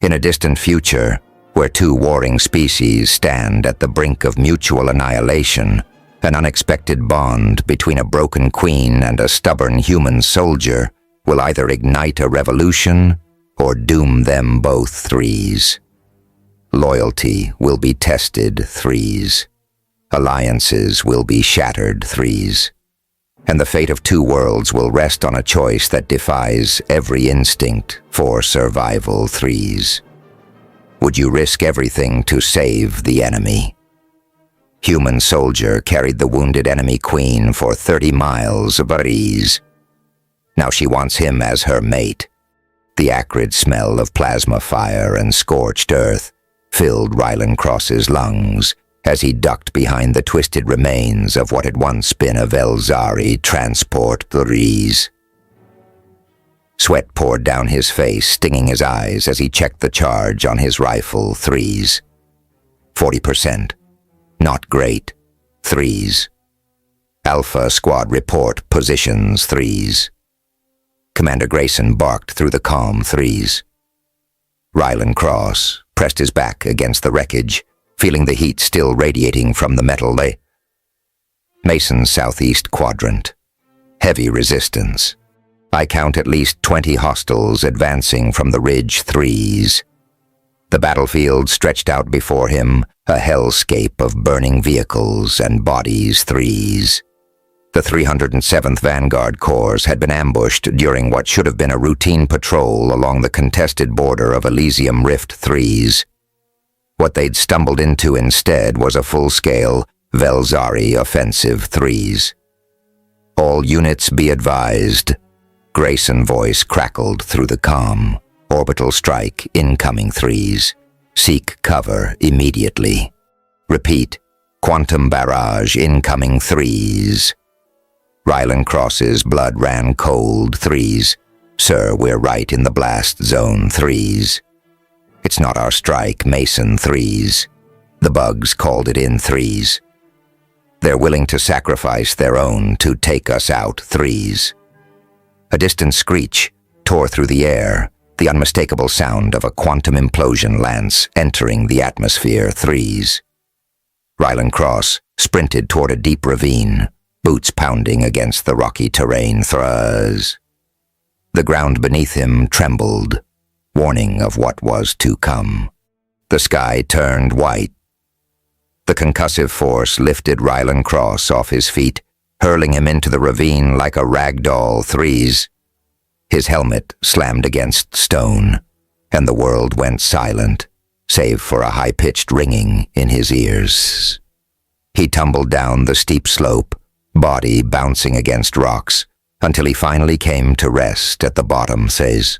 In a distant future, where two warring species stand at the brink of mutual annihilation, an unexpected bond between a broken queen and a stubborn human soldier will either ignite a revolution or doom them both. Threes. Loyalty will be tested. Threes. Alliances will be shattered. Threes. And the fate of two worlds will rest on a choice that defies every instinct for survival. Threes. Would you risk everything to save the enemy? Human soldier carried the wounded enemy queen for 30 miles of breeze. Now she wants him as her mate. The acrid smell of plasma fire and scorched earth filled Rylan Cross's lungs as he ducked behind the twisted remains of what had once been a Velzari transport breeze. Sweat poured down his face, stinging his eyes as he checked the charge on his rifle. Threes. 40%. Not great. Threes. Alpha Squad report positions. Threes. Commander Grayson barked through the calm. Threes. Rylan Cross pressed his back against the wreckage, feeling the heat still radiating from the metal Mason's southeast quadrant. Heavy resistance. I count at least 20 hostiles advancing from the ridge. Threes. The battlefield stretched out before him, a hellscape of burning vehicles and bodies. Threes. The 307th Vanguard Corps had been ambushed during what should have been a routine patrol along the contested border of Elysium Rift. Threes. What they'd stumbled into instead was a full-scale Velzari offensive. Threes. All units be advised. Grayson's voice crackled through the calm. Orbital strike incoming. Threes. Seek cover immediately. Repeat. Quantum barrage incoming. Threes. Rylan Cross's blood ran cold. Threes. Sir, we're right in the blast zone. Threes. It's not our strike, Mason. Threes. The bugs called it in. Threes. They're willing to sacrifice their own to take us out. Threes. A distant screech tore through the air, the unmistakable sound of a quantum implosion lance entering the atmosphere. Threes. Rylan Cross sprinted toward a deep ravine, boots pounding against the rocky terrain. Threes. The ground beneath him trembled, warning of what was to come. The sky turned white. The concussive force lifted Rylan Cross off his feet, hurling him into the ravine like a rag doll. Threes. His helmet slammed against stone, and the world went silent, save for a high-pitched ringing in his ears. He tumbled down the steep slope, body bouncing against rocks, until he finally came to rest at the bottom. Threes.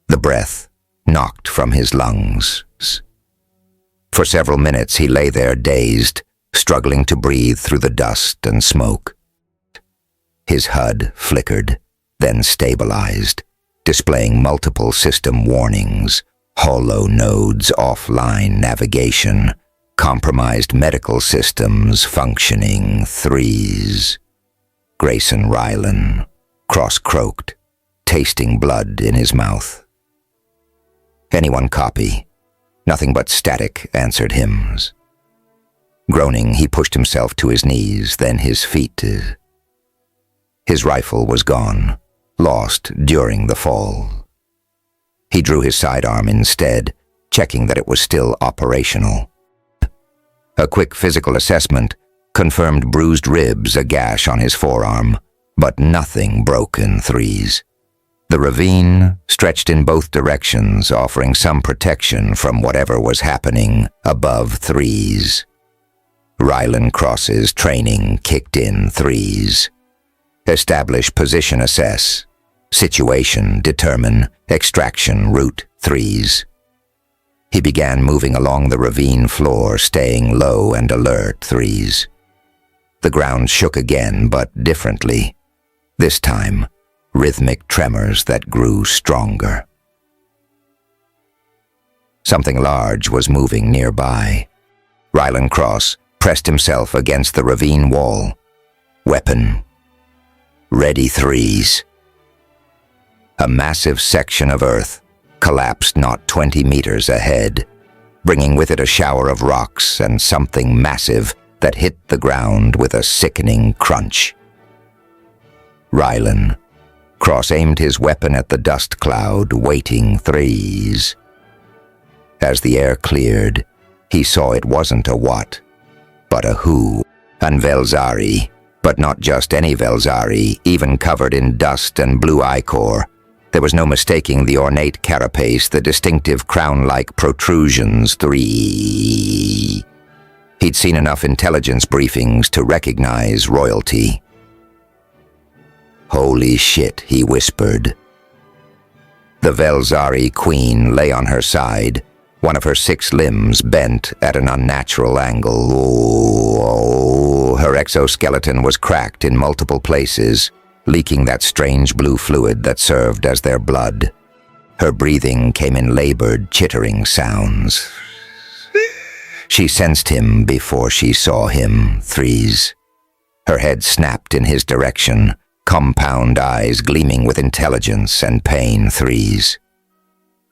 The breath knocked from his lungs. For several minutes he lay there dazed, struggling to breathe through the dust and smoke. His HUD flickered, then stabilized, displaying multiple system warnings: hollow nodes, offline navigation, compromised medical systems functioning. Threes. Grayson Rylan cross-croaked, tasting blood in his mouth. Anyone copy? Nothing but static, answered him. Groaning, he pushed himself to his knees, then his feet. His rifle was gone, lost during the fall. He drew his sidearm instead, checking that it was still operational. A quick physical assessment confirmed bruised ribs, a gash on his forearm, but nothing broken. Threes. The ravine stretched in both directions, offering some protection from whatever was happening above. Threes. Rylan Cross's training kicked in. Threes. Establish position, assess. Situation, determine. Extraction route. Threes. He began moving along the ravine floor, staying low and alert. Threes. The ground shook again, but differently. This time, rhythmic tremors that grew stronger. Something large was moving nearby. Rylan Cross pressed himself against the ravine wall. Weapon. Ready. Threes. A massive section of earth, collapsed not 20 meters ahead, bringing with it a shower of rocks and something massive that hit the ground with a sickening crunch. Rylan cross-aimed his weapon at the dust cloud, waiting threes. As the air cleared, he saw it wasn't a what, but a who, an Velzari, but not just any Velzari, even covered in dust and blue ichor. There was no mistaking the ornate carapace, the distinctive crown-like protrusions. He'd seen enough intelligence briefings to recognize royalty. "Holy shit," he whispered. The Velzari queen lay on her side, one of her 6 limbs bent at an unnatural angle. Her exoskeleton was cracked in multiple places, leaking that strange blue fluid that served as their blood. Her breathing came in labored, chittering sounds. She sensed him before she saw him. Threes. Her head snapped in his direction, compound eyes gleaming with intelligence and pain. Threes.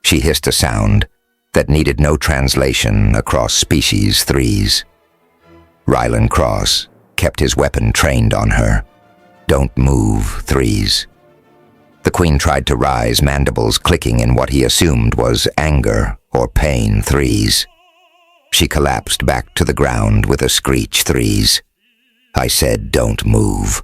She hissed a sound that needed no translation across species. Threes. Rylan Cross kept his weapon trained on her. "Don't move." Threes. The queen tried to rise, mandibles clicking in what he assumed was anger or pain. Threes. She collapsed back to the ground with a screech. Threes. "I said don't move."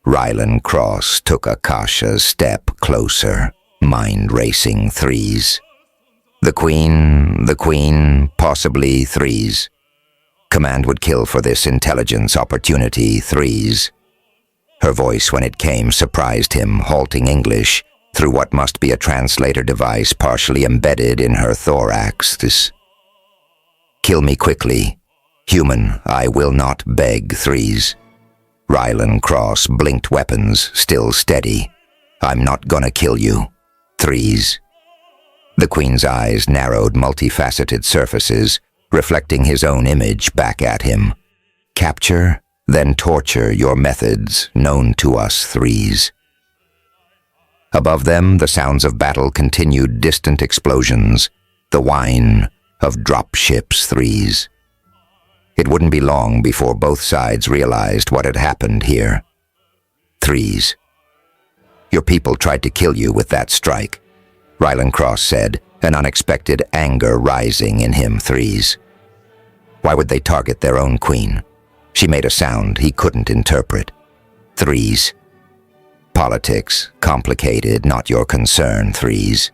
Rylan Cross took Akasha's step closer, mind racing. Threes. The queen, possibly. Threes. Command would kill for this intelligence opportunity. Threes. Her voice, when it came, surprised him, halting English through what must be a translator device partially embedded in her thorax. This. "Kill me quickly. Human, I will not beg." Threes. Rylan Cross blinked weapons, still steady. "I'm not gonna kill you." Threes. The queen's eyes narrowed multifaceted surfaces, reflecting his own image back at him. "Capture, then torture, your methods known to us." Threes. Above them, the sounds of battle continued, distant explosions, the whine of drop ships. Threes. It wouldn't be long before both sides realized what had happened here. Threes. "Your people tried to kill you with that strike," Rylan Cross said, an unexpected anger rising in him. Threes. "Why would they target their own queen?" She made a sound he couldn't interpret. Threes. "Politics, complicated, not your concern." Threes.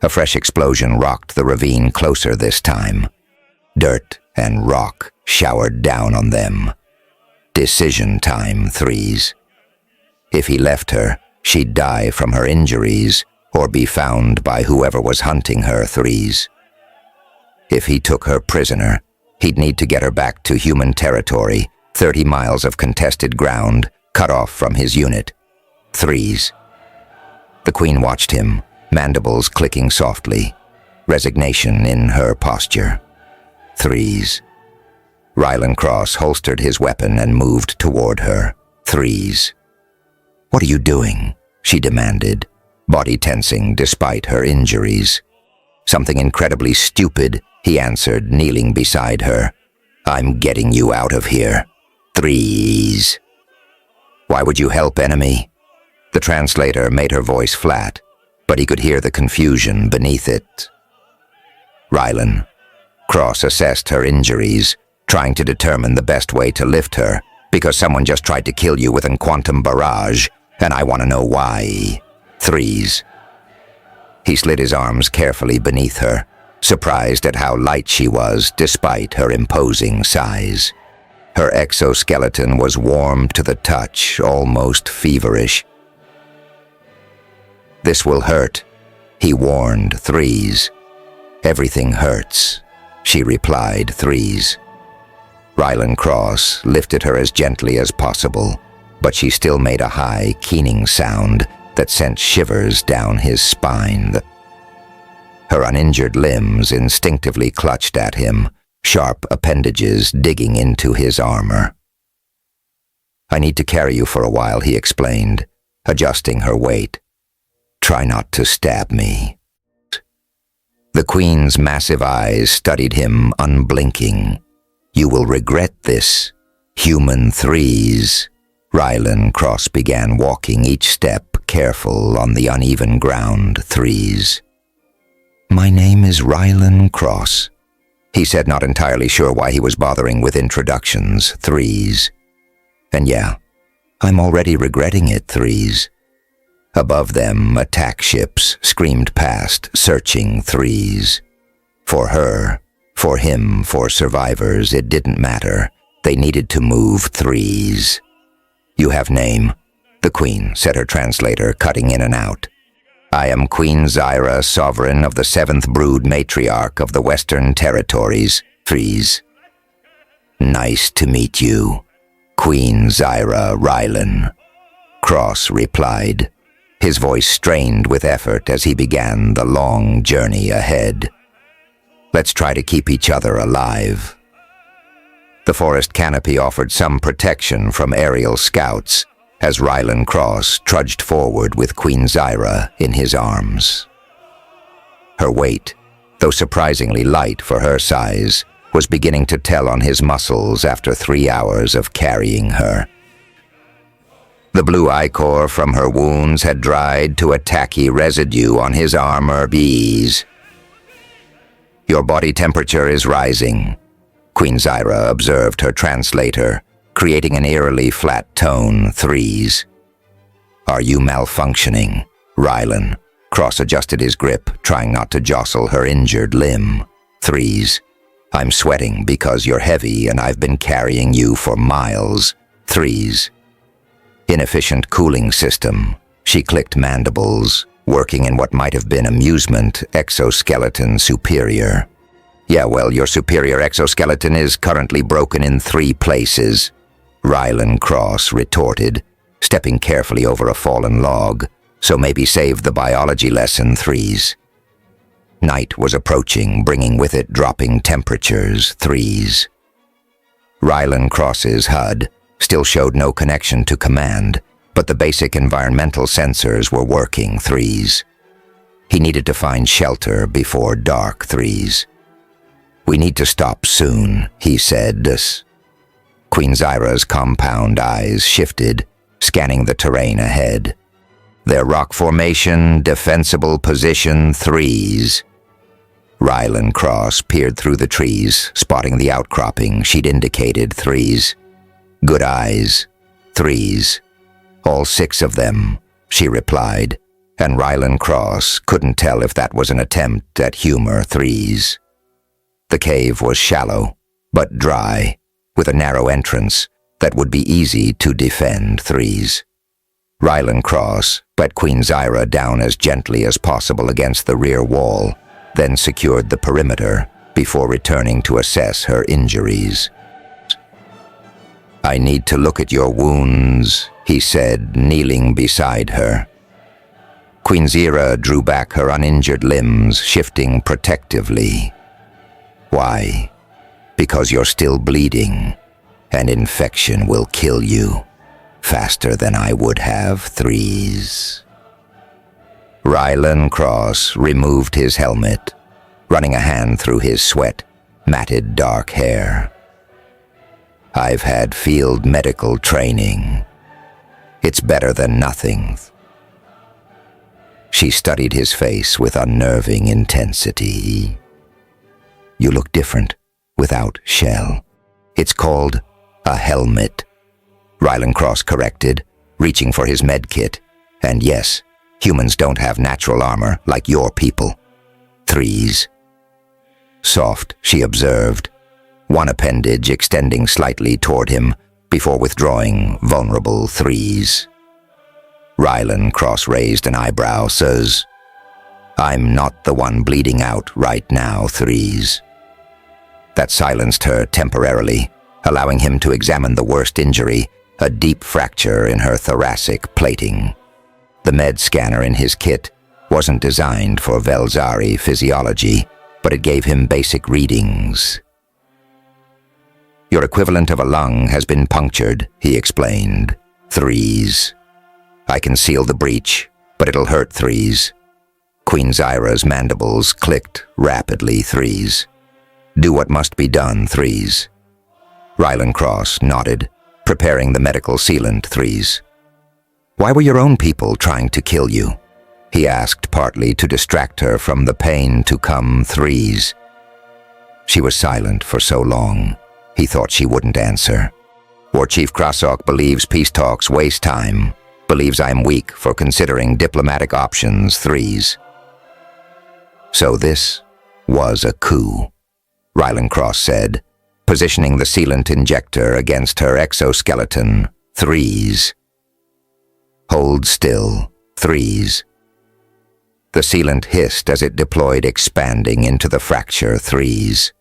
A fresh explosion rocked the ravine closer this time. Dirt and rock showered down on them. Decision time. Threes. If he left her, she'd die from her injuries or be found by whoever was hunting her. Threes. If he took her prisoner, he'd need to get her back to human territory, 30 miles of contested ground, cut off from his unit. Threes. The queen watched him, mandibles clicking softly, resignation in her posture. Threes. Rylan Cross holstered his weapon and moved toward her. Threes. "What are you doing?" she demanded, body tensing despite her injuries. "Something incredibly stupid," he answered, kneeling beside her. "I'm getting you out of here." Threes. "Why would you help, enemy?" The translator made her voice flat, but he could hear the confusion beneath it. Rylan. Cross assessed her injuries, trying to determine the best way to lift her, because someone just tried to kill you with a quantum barrage, and I want to know why. Threes. He slid his arms carefully beneath her, surprised at how light she was despite her imposing size. Her exoskeleton was warm to the touch, almost feverish. "This will hurt," he warned. Threes. "Everything hurts," she replied. Threes. Rylan Cross lifted her as gently as possible, but she still made a high, keening sound that sent shivers down his spine. Her uninjured limbs instinctively clutched at him, sharp appendages digging into his armor. "I need to carry you for a while," he explained, adjusting her weight. Try not to stab me." The Queen's massive eyes studied him unblinking. "You will regret this, human threes." Rylan Cross began walking each step, careful on the uneven ground. "Threes." "My name is Rylan Cross," he said, not entirely sure why he was bothering with introductions. "Threes. And yeah, I'm already regretting it, Threes." Above them, attack ships screamed past, searching. Threes. For her, for him, for survivors, it didn't matter. They needed to move. Threes. "You have name," the Queen said, her translator cutting in and out. "I am Queen Zyra, sovereign of the 7th brood matriarch of the Western Territories." Threes. "Nice to meet you, Queen Zyra Rylan," Cross replied, his voice strained with effort as he began the long journey ahead. "Let's try to keep each other alive." The forest canopy offered some protection from aerial scouts as Rylan Cross trudged forward with Queen Zyra in his arms. Her weight, though surprisingly light for her size, was beginning to tell on his muscles after 3 hours of carrying her. The blue ichor from her wounds had dried to a tacky residue on his armor. "Bees. Your body temperature is rising," Queen Zyra observed, her translator creating an eerily flat tone. "Threes. Are you malfunctioning?" Rylan Cross adjusted his grip, trying not to jostle her injured limb. "Threes. I'm sweating because you're heavy and I've been carrying you for miles." Threes. Inefficient cooling system. She clicked mandibles, working in what might have been amusement. "Exoskeleton superior." "Yeah, well, your superior exoskeleton is currently broken in 3 places," Rylan Cross retorted, stepping carefully over a fallen log. "So maybe save the biology lesson." Threes. Night was approaching, bringing with it dropping temperatures. Threes. Rylan Cross's HUD still showed no connection to command, but the basic environmental sensors were working. Threes. He needed to find shelter before dark. Threes. "We need to stop soon," he said. Queen Zyra's compound eyes shifted, scanning the terrain ahead. "Their rock formation, defensible position. Threes." Rylan Cross peered through the trees, spotting the outcropping she'd indicated. Threes. "Good eyes." Threes. "All 6 of them," she replied, and Rylan Cross couldn't tell if that was an attempt at humor. Threes. The cave was shallow, but dry, with a narrow entrance that would be easy to defend. Threes. Rylan Cross let Queen Zyra down as gently as possible against the rear wall, then secured the perimeter before returning to assess her injuries. "I need to look at your wounds," he said, kneeling beside her. Queen Zyra drew back her uninjured limbs, shifting protectively. "Why? Because you're still bleeding, and infection will kill you faster than I would have." Threes. Rylan Cross removed his helmet, running a hand through his sweat, matted dark hair. "I've had field medical training. It's better than nothing." She studied his face with unnerving intensity. "You look different, without shell. It's called a helmet," Rylan Cross corrected, reaching for his med kit. "And yes, humans don't have natural armor like your people." Threes. Soft, she observed, one appendage extending slightly toward him before withdrawing, vulnerable. Threes. Rylan Cross raised an eyebrow. Says, "I'm not the one bleeding out right now." Threes. That silenced her temporarily, allowing him to examine the worst injury, a deep fracture in her thoracic plating. The med scanner in his kit wasn't designed for Velzari physiology, but it gave him basic readings. "Your equivalent of a lung has been punctured," he explained. Threes. "I can seal the breach, But it'll hurt, threes. Queen Zyra's mandibles clicked rapidly, threes. Do what must be done, threes. Rylan Cross nodded, preparing the medical sealant, threes. Why were your own people trying to kill you? He asked, partly to distract her from the pain to come, threes. She was silent for so long, he thought she wouldn't answer. War Chief Krasok believes peace talks waste time, believes I'm weak for considering diplomatic options, threes. So this was a coup, Rylan Cross said, positioning the sealant injector against her exoskeleton, threes. Hold still, threes. The sealant hissed as it deployed, expanding into the fracture, threes.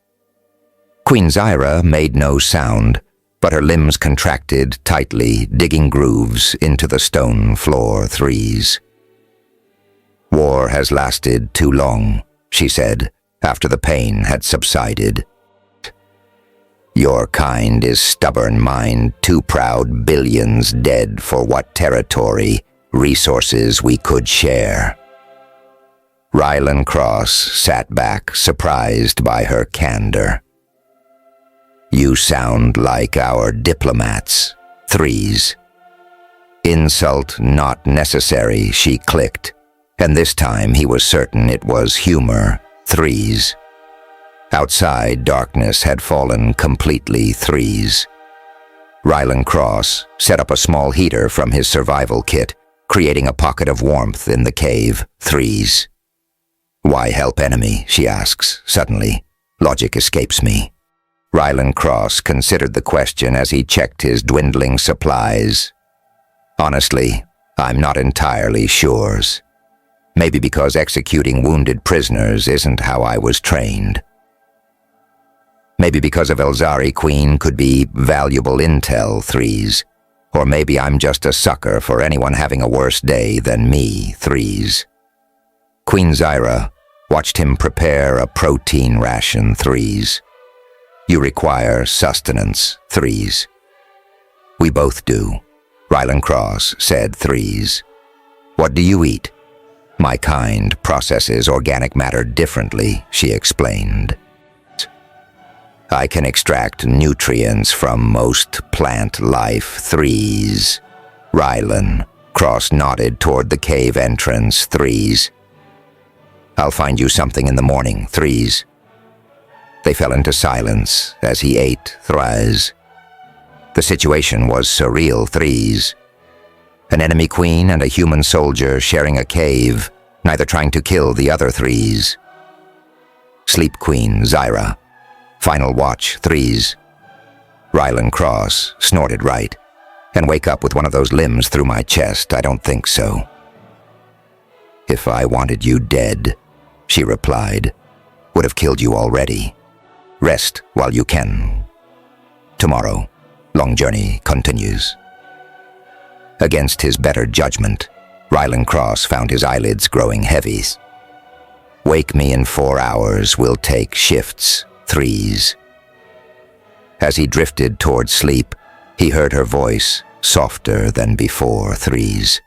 Queen Zyra made no sound, but her limbs contracted tightly, digging grooves into the stone floor, threes. War has lasted too long, she said, after the pain had subsided. Your kind is stubborn, mine too proud, billions dead for what territory, resources we could share. Rylan Cross sat back, surprised by her candor. You sound like our diplomats, threes. Insult not necessary, she clicked, and this time he was certain it was humor, threes. Outside, darkness had fallen completely, threes. Rylan Cross set up a small heater from his survival kit, creating a pocket of warmth in the cave, threes. Why help enemy, she asks, suddenly. Logic escapes me. Rylan Cross considered the question as he checked his dwindling supplies. Honestly, I'm not entirely sure. Maybe because executing wounded prisoners isn't how I was trained. Maybe because of Elzari Queen could be valuable intel, threes. Or maybe I'm just a sucker for anyone having a worse day than me, threes. Queen Zyra watched him prepare a protein ration, threes. You require sustenance, threes. We both do, Rylan Cross said, threes. What do you eat? My kind processes organic matter differently, she explained. I can extract nutrients from most plant life, threes. Rylan Cross nodded toward the cave entrance, threes. I'll find you something in the morning, threes. They fell into silence as he ate, threes. The situation was surreal, threes. An enemy queen and a human soldier sharing a cave, neither trying to kill the other, threes. Sleep Queen Zyra. Final watch, threes. Rylan Cross snorted, right. And wake up with one of those limbs through my chest, I don't think so. If I wanted you dead, she replied, would have killed you already. Rest while you can. Tomorrow, long journey continues. Against his better judgment, Rylan Cross found his eyelids growing heavy. Wake me in 4 hours, we'll take shifts, threes. As he drifted toward sleep, he heard her voice, softer than before, threes.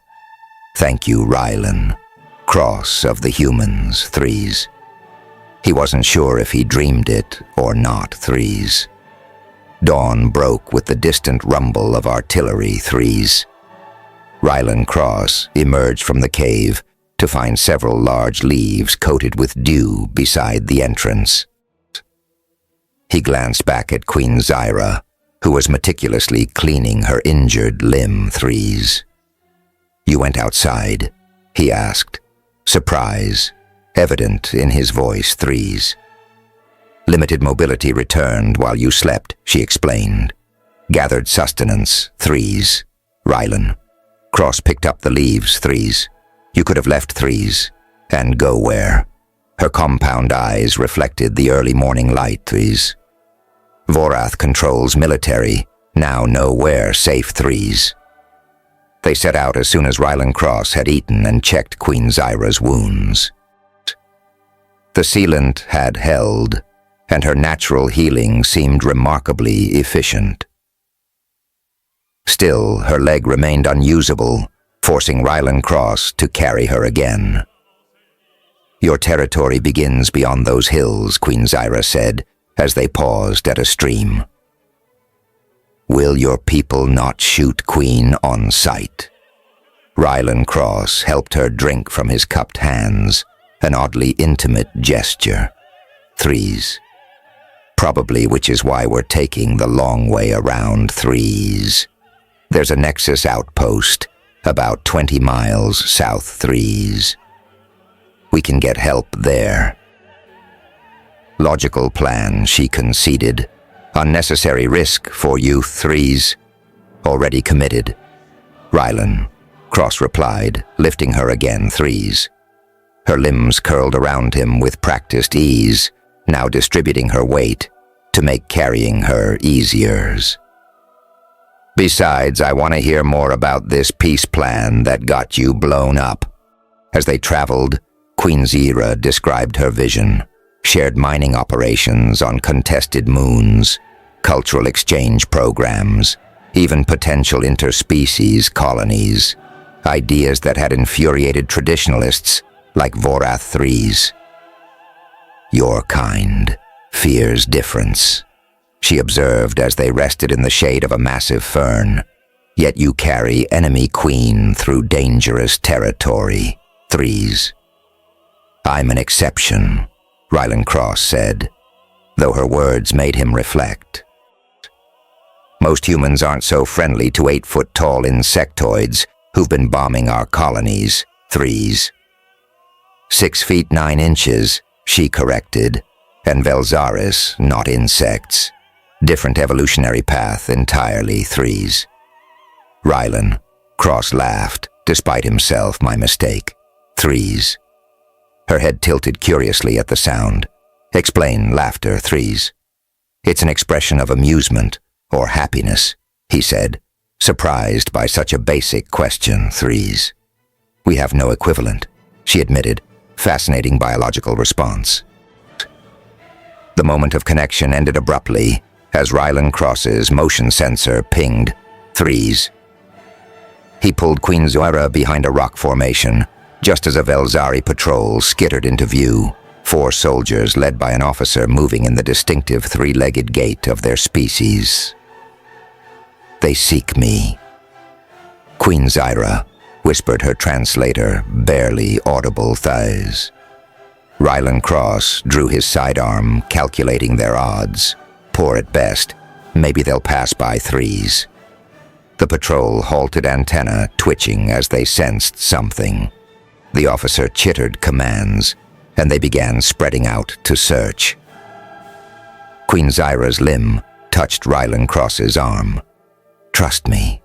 Thank you, Rylan. Cross of the humans, threes. He wasn't sure if he dreamed it or not, threes. Dawn broke with the distant rumble of artillery, threes. Rylan Cross emerged from the cave to find several large leaves coated with dew beside the entrance. He glanced back at Queen Zyra, who was meticulously cleaning her injured limb, threes. You went outside? He asked, surprise evident in his voice, threes. Limited mobility returned while you slept, she explained. Gathered sustenance, threes. Rylan. Cross picked up the leaves, threes. You could have left, threes. And go where? Her compound eyes reflected the early morning light, threes. Vorath controls military, now know where safe, threes. They set out as soon as Rylan Cross had eaten and checked Queen Zyra's wounds. The sealant had held, and her natural healing seemed remarkably efficient. Still, her leg remained unusable, forcing Rylan Cross to carry her again. "Your territory begins beyond those hills," Queen Zyra said, as they paused at a stream. "Will your people not shoot Queen on sight?" Rylan Cross helped her drink from his cupped hands, an oddly intimate gesture. "Threes. Probably, which is why we're taking the long way around. Threes. There's a Nexus outpost, about 20 miles south. Threes. We can get help there." "Logical plan," she conceded. "Unnecessary risk for you. Threes. Already committed." Rylan Cross replied, lifting her again. "Threes." Her limbs curled around him with practiced ease, now distributing her weight to make carrying her easier. "Besides, I want to hear more about this peace plan that got you blown up." As they traveled, Queen Zyra described her vision: shared mining operations on contested moons, cultural exchange programs, even potential interspecies colonies, ideas that had infuriated traditionalists like Vorath Threes. "Your kind fears difference," she observed as they rested in the shade of a massive fern. "Yet you carry enemy queen through dangerous territory. Threes." "I'm an exception," Rylan Cross said, though her words made him reflect. "Most humans aren't so friendly to 8-foot-tall insectoids who've been bombing our colonies. Threes." 6 feet 9 inches, she corrected, and Velzaris, not insects. Different evolutionary path entirely. Threes. Rylan Cross laughed, despite himself. "My mistake. Threes." Her head tilted curiously at the sound. "Explain laughter. Threes." "It's an expression of amusement or happiness," he said, surprised by such a basic question. Threes. "We have no equivalent," she admitted, fascinating biological response. The moment of connection ended abruptly as Rylan Cross's motion sensor pinged. Threes. He pulled Queen Zyra behind a rock formation, just as a Velzari patrol skittered into view, 4 soldiers led by an officer moving in the distinctive 3-legged gait of their species. "They seek me." Queen Zyra whispered her translator, barely audible thighs. Rylan Cross drew his sidearm, calculating their odds. Poor at best, maybe they'll pass by. Threes. The patrol halted, antenna twitching as they sensed something. The officer chittered commands, and they began spreading out to search. Queen Zyra's limb touched Rylan Cross's arm. "Trust me,"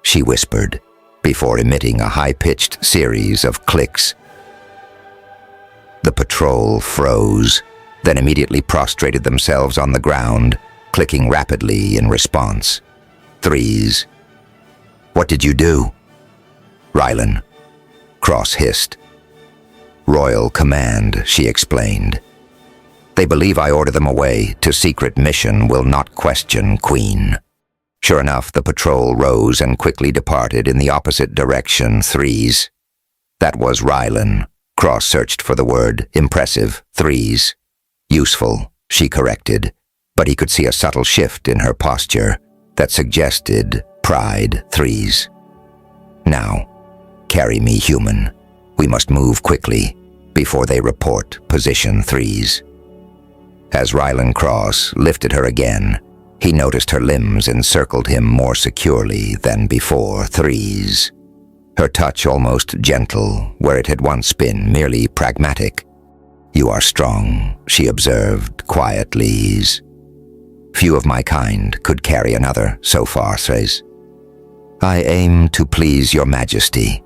she whispered, before emitting a high-pitched series of clicks. The patrol froze, then immediately prostrated themselves on the ground, clicking rapidly in response. Threes. "What did you do?" Rylan Cross hissed. "Royal command," she explained. "They believe I order them away to secret mission, will not question, Queen." Sure enough, the patrol rose and quickly departed in the opposite direction. Threes. That was Rylan. Cross searched for the word. Impressive. Threes. Useful, she corrected, but he could see a subtle shift in her posture that suggested pride. Threes. "Now, carry me, human. We must move quickly before they report position." Threes. As Rylan Cross lifted her again, he noticed her limbs encircled him more securely than before. Threes. Her touch almost gentle, where it had once been merely pragmatic. "You are strong," she observed quietly. "Few of my kind could carry another so far, Threes." "I aim to please your majesty,"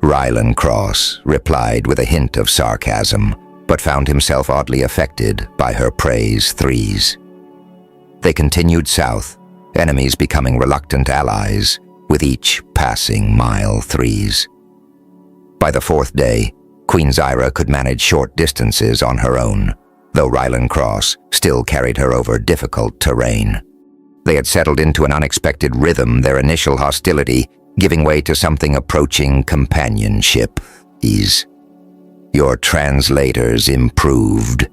Rylan Cross replied with a hint of sarcasm, but found himself oddly affected by her praise. Threes. They continued south, enemies becoming reluctant allies with each passing mile. Threes. By the 4th day, Queen Zyra could manage short distances on her own, though Rylan Cross still carried her over difficult terrain. They had settled into an unexpected rhythm. Their initial hostility giving way to something approaching companionship. Your translators improved,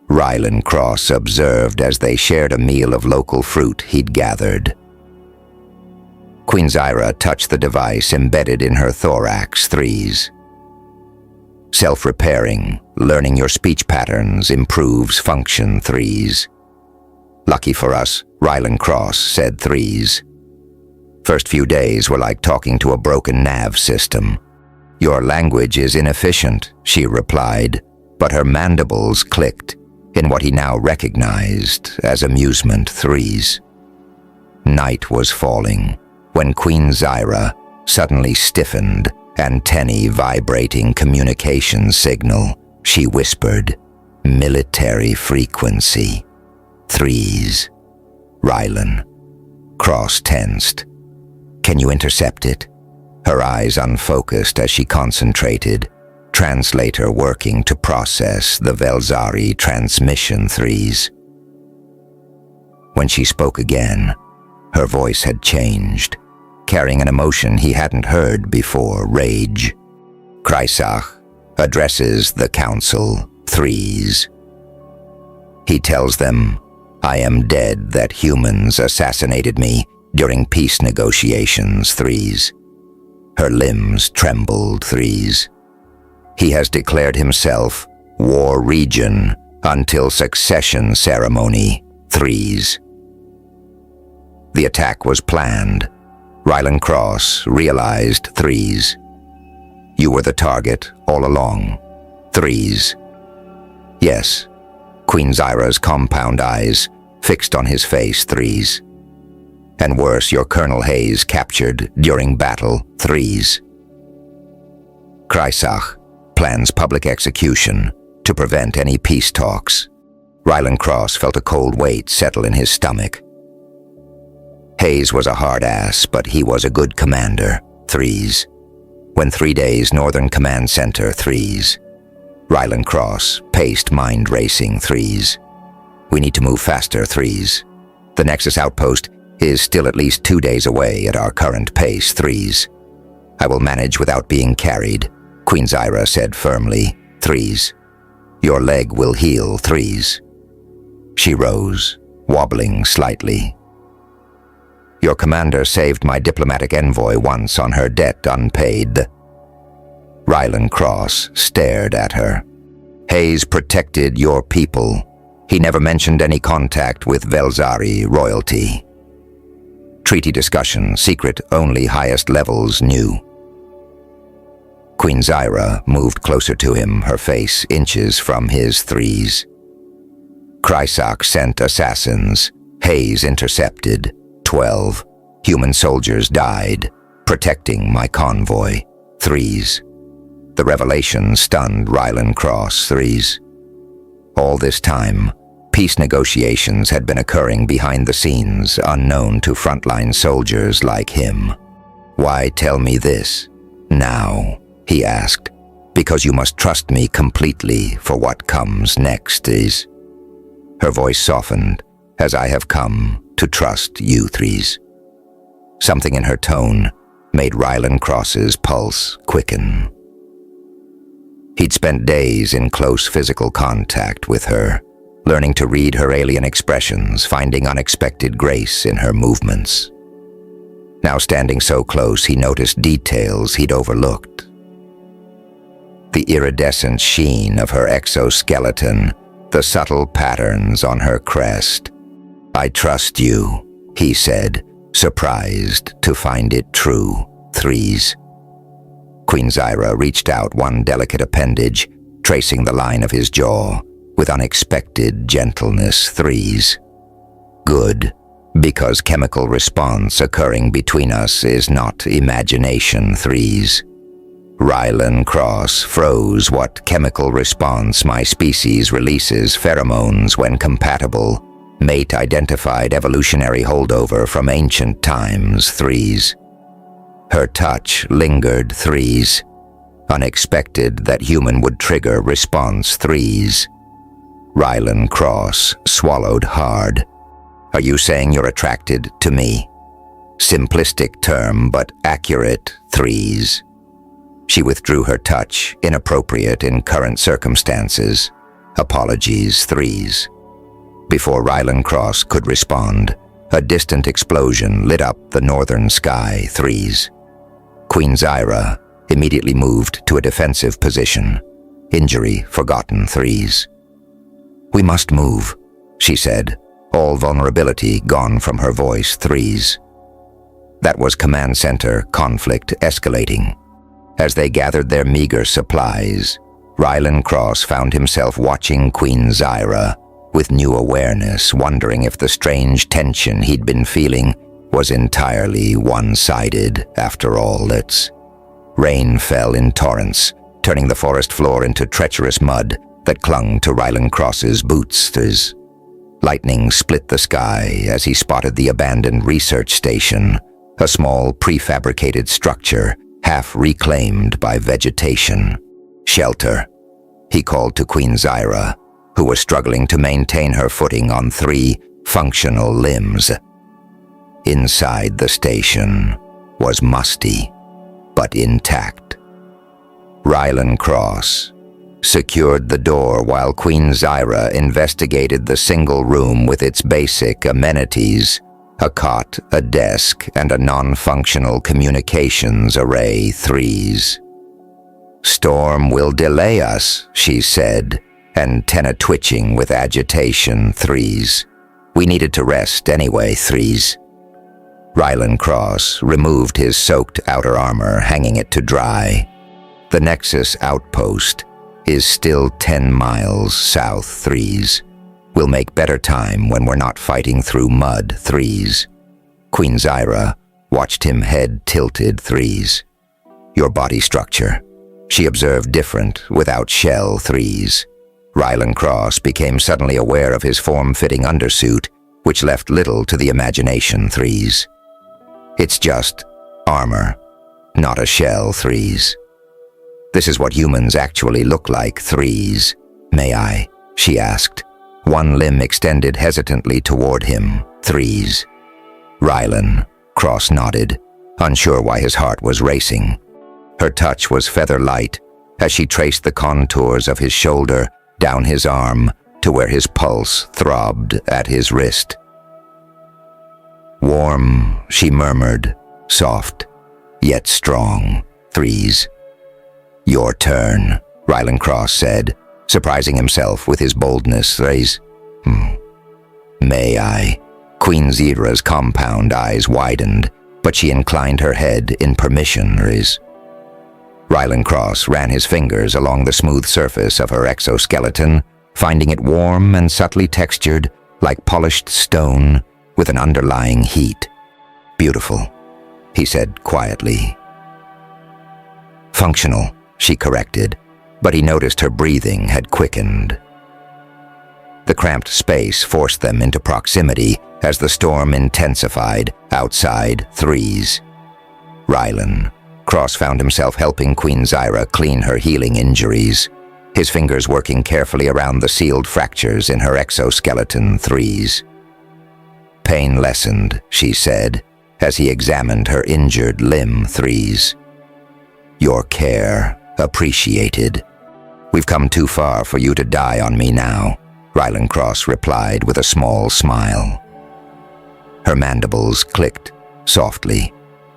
Rylan Cross observed as they shared a meal of local fruit he'd gathered. Queen Zyra touched the device embedded in her thorax. Self-repairing, learning your speech patterns improves function. Lucky for us, Rylan Cross said. First few days were like talking to a broken nav system. Your language is inefficient, she replied, but her mandibles clicked in what he now recognized as amusement. Night was falling when Queen Zyra suddenly stiffened, antennae vibrating communication signal. She whispered, "Military frequency." Rylan Cross tensed. "Can you intercept it?" Her eyes unfocused as she concentrated, translator working to process the Velzari transmission. When she spoke again, her voice had changed, carrying an emotion he hadn't heard before: rage. Kreisach addresses the council. He tells them, "I am dead, that humans assassinated me during peace negotiations." Her limbs trembled. He has declared himself war region until succession ceremony. The attack was planned. Rylan Cross realized. You were the target all along. Yes. Queen Zyra's compound eyes fixed on his face. And worse, your Colonel Hayes captured during battle. Kreisach plans public execution to prevent any peace talks. Rylan Cross felt a cold weight settle in his stomach. Hayes was a hard ass, but he was a good commander. When 3 days, Northern Command Center. Rylan Cross paced, mind racing. We need to move faster. The Nexus outpost is still at least 2 days away at our current pace. I will manage without being carried, Queen Zyra said firmly. Your leg will heal. She rose, wobbling slightly. Your commander saved my diplomatic envoy once on her debt unpaid. Rylan Cross stared at her. Hayes protected your people. He never mentioned any contact with Velzari royalty. Treaty discussion, secret, only highest levels knew. Queen Zyra moved closer to him, her face inches from his. Kreisach sent assassins. Hayes intercepted. 12 human soldiers died, protecting my convoy. The revelation stunned Rylan Cross. All this time, peace negotiations had been occurring behind the scenes, unknown to frontline soldiers like him. Why tell me this now? He asked. Because you must trust me completely for what comes next. Her voice softened, as I have come to trust you. Something in her tone made Rylan Cross's pulse quicken. He'd spent days in close physical contact with her, learning to read her alien expressions, finding unexpected grace in her movements. Now standing so close, he noticed details he'd overlooked. The iridescent sheen of her exoskeleton, the subtle patterns on her crest. I trust you, he said, surprised to find it true. Queen Zyra reached out one delicate appendage, tracing the line of his jaw with unexpected gentleness. Good, because chemical response occurring between us is not imagination. Rylan Cross froze. What chemical response? My species releases pheromones when compatible. Mate-identified evolutionary holdover from ancient times. Her touch lingered. Unexpected that human would trigger response. Rylan Cross swallowed hard. Are you saying you're attracted to me? Simplistic term, but accurate, threes. She withdrew her touch, inappropriate in current circumstances. Apologies, threes. Before Rylan Cross could respond, a distant explosion lit up the northern sky, threes. Queen Zyra immediately moved to a defensive position. Injury forgotten, threes. We must move, she said, all vulnerability gone from her voice, threes. That was command center conflict escalating. As they gathered their meager supplies, Rylan Cross found himself watching Queen Zyra with new awareness, wondering if the strange tension he'd been feeling was entirely one-sided after all. Rain fell in torrents, turning the forest floor into treacherous mud that clung to Rylan Cross's boots. Lightning split the sky as he spotted the abandoned research station, a small prefabricated structure half reclaimed by vegetation. Shelter, he called to Queen Zyra, who was struggling to maintain her footing on 3 functional limbs. Inside the station was musty, but intact. Rylan Cross secured the door while Queen Zyra investigated the single room with its basic amenities, a cot, a desk, and a non-functional communications array, threes. Storm will delay us, she said, antenna twitching with agitation, threes. We needed to rest anyway, threes. Rylan Cross removed his soaked outer armor, hanging it to dry. The Nexus outpost is still 10 miles south, threes. We'll make better time when we're not fighting through mud, threes. Queen Zyra watched him head tilted, threes. Your body structure, she observed, different without shell, threes. Rylan Cross became suddenly aware of his form-fitting undersuit, which left little to the imagination, threes. It's just armor, not a shell, threes. This is what humans actually look like, threes. May I? She asked. One limb extended hesitantly toward him, threes. Rylan Cross nodded, unsure why his heart was racing. Her touch was feather-light as she traced the contours of his shoulder down his arm to where his pulse throbbed at his wrist. Warm, she murmured, soft, yet strong, threes. Your turn, Rylan Cross said, surprising himself with his boldness, threes. May I? Queen Zyra's compound eyes widened, but she inclined her head in permission, threes. Rylan Cross ran his fingers along the smooth surface of her exoskeleton, finding it warm and subtly textured like polished stone with an underlying heat. Beautiful, he said quietly. Functional, she corrected, but he noticed her breathing had quickened. The cramped space forced them into proximity as the storm intensified outside, threes. Rylan Cross found himself helping Queen Zyra clean her healing injuries, his fingers working carefully around the sealed fractures in her exoskeleton, threes. Pain lessened, she said, as he examined her injured limb, threes. Your care appreciated. We've come too far for you to die on me now, Rylan Cross replied with a small smile. Her mandibles clicked softly,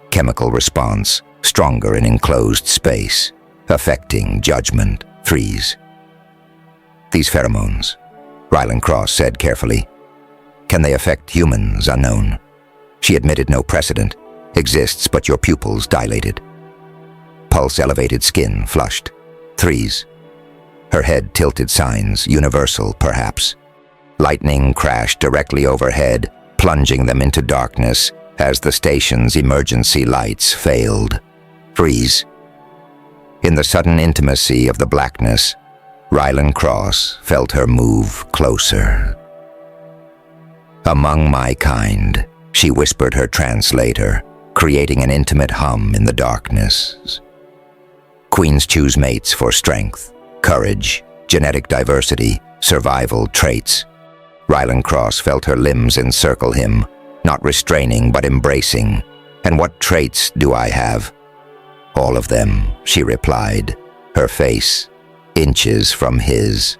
chemical response stronger in enclosed space, affecting judgment, freeze. These pheromones, Rylan Cross said carefully. Can they affect humans? Unknown. She admitted no precedent. Exists, but your pupils dilated. Pulse elevated, skin flushed. Threes. Her head tilted, signs universal, perhaps. Lightning crashed directly overhead, plunging them into darkness as the station's emergency lights failed. Freeze. In the sudden intimacy of the blackness, Rylan Cross felt her move closer. Among my kind, she whispered her translator, creating an intimate hum in the darkness. Queens choose mates for strength, courage, genetic diversity, survival traits. Rylan Cross felt her limbs encircle him, not restraining but embracing, And what traits do I have? All of them, she replied, her face inches from his.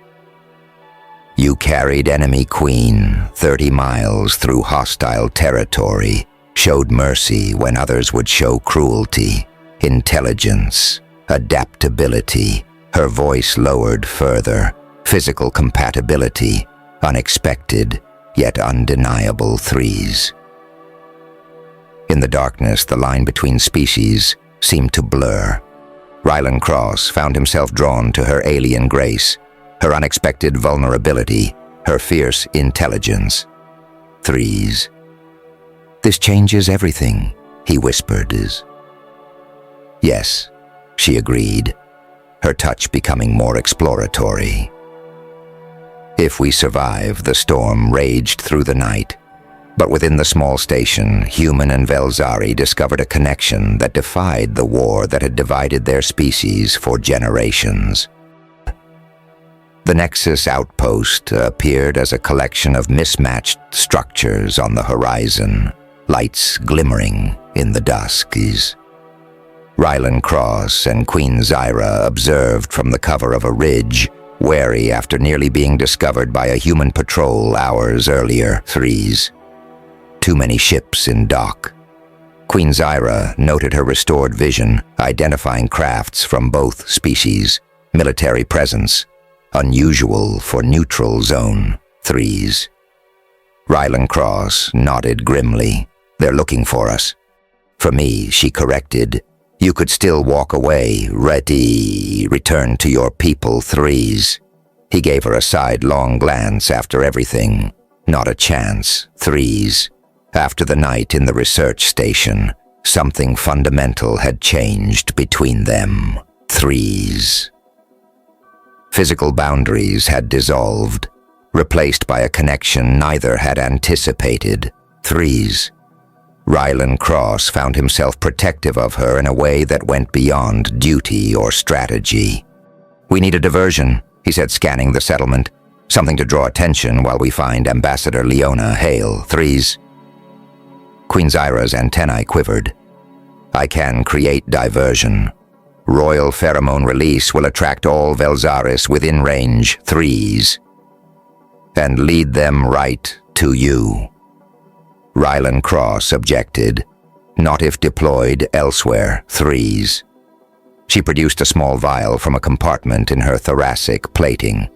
You carried enemy queen 30 miles through hostile territory, showed mercy when others would show cruelty, intelligence, adaptability, her voice lowered further, physical compatibility, unexpected yet undeniable threes. In the darkness, the line between species seemed to blur. Rylan Cross found himself drawn to her alien grace, her unexpected vulnerability, her fierce intelligence. Threes. This changes everything, he whispered. Yes, she agreed, her touch becoming more exploratory. If we survive, the storm raged through the night. But within the small station, human and Velzari discovered a connection that defied the war that had divided their species for generations. The Nexus outpost appeared as a collection of mismatched structures on the horizon, lights glimmering in the dusk. Rylan Cross and Queen Zyra observed from the cover of a ridge, wary after nearly being discovered by a human patrol hours earlier. Threes. Too many ships in dock. Queen Zyra noted her restored vision, identifying crafts from both species. Military presence. Unusual for neutral zone. Threes. Rylan Cross nodded grimly. They're looking for us. For me, she corrected. You could still walk away. Ready. Return to your people. Threes. He gave her a sidelong glance after everything. Not a chance. Threes. After the night in the research station, something fundamental had changed between them. Threes. Physical boundaries had dissolved, replaced by a connection neither had anticipated. Threes. Rylan Cross found himself protective of her in a way that went beyond duty or strategy. We need a diversion, he said, scanning the settlement. Something to draw attention while we find Ambassador Leona Hale. Threes. Queen Zyra's antennae quivered. I can create diversion. Royal pheromone release will attract all Velzaris within range. Threes. And lead them right to you. Rylan Cross objected. Not if deployed elsewhere. Threes. She produced a small vial from a compartment in her thoracic plating.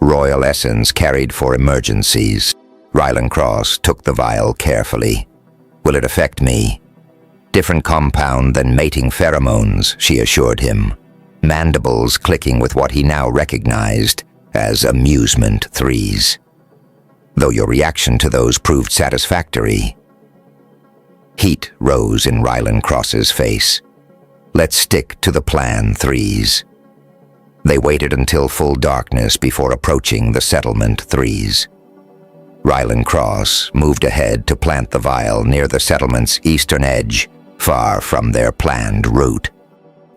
Royal essence carried for emergencies. Rylan Cross took the vial carefully. Will it affect me? Different compound than mating pheromones, she assured him. Mandibles clicking with what he now recognized as amusement. Threes. Though your reaction to those proved satisfactory. Heat rose in Rylan Cross's face. Let's stick to the plan. Threes. They waited until full darkness before approaching the settlement. Threes. Rylan Cross moved ahead to plant the vial near the settlement's eastern edge, far from their planned route.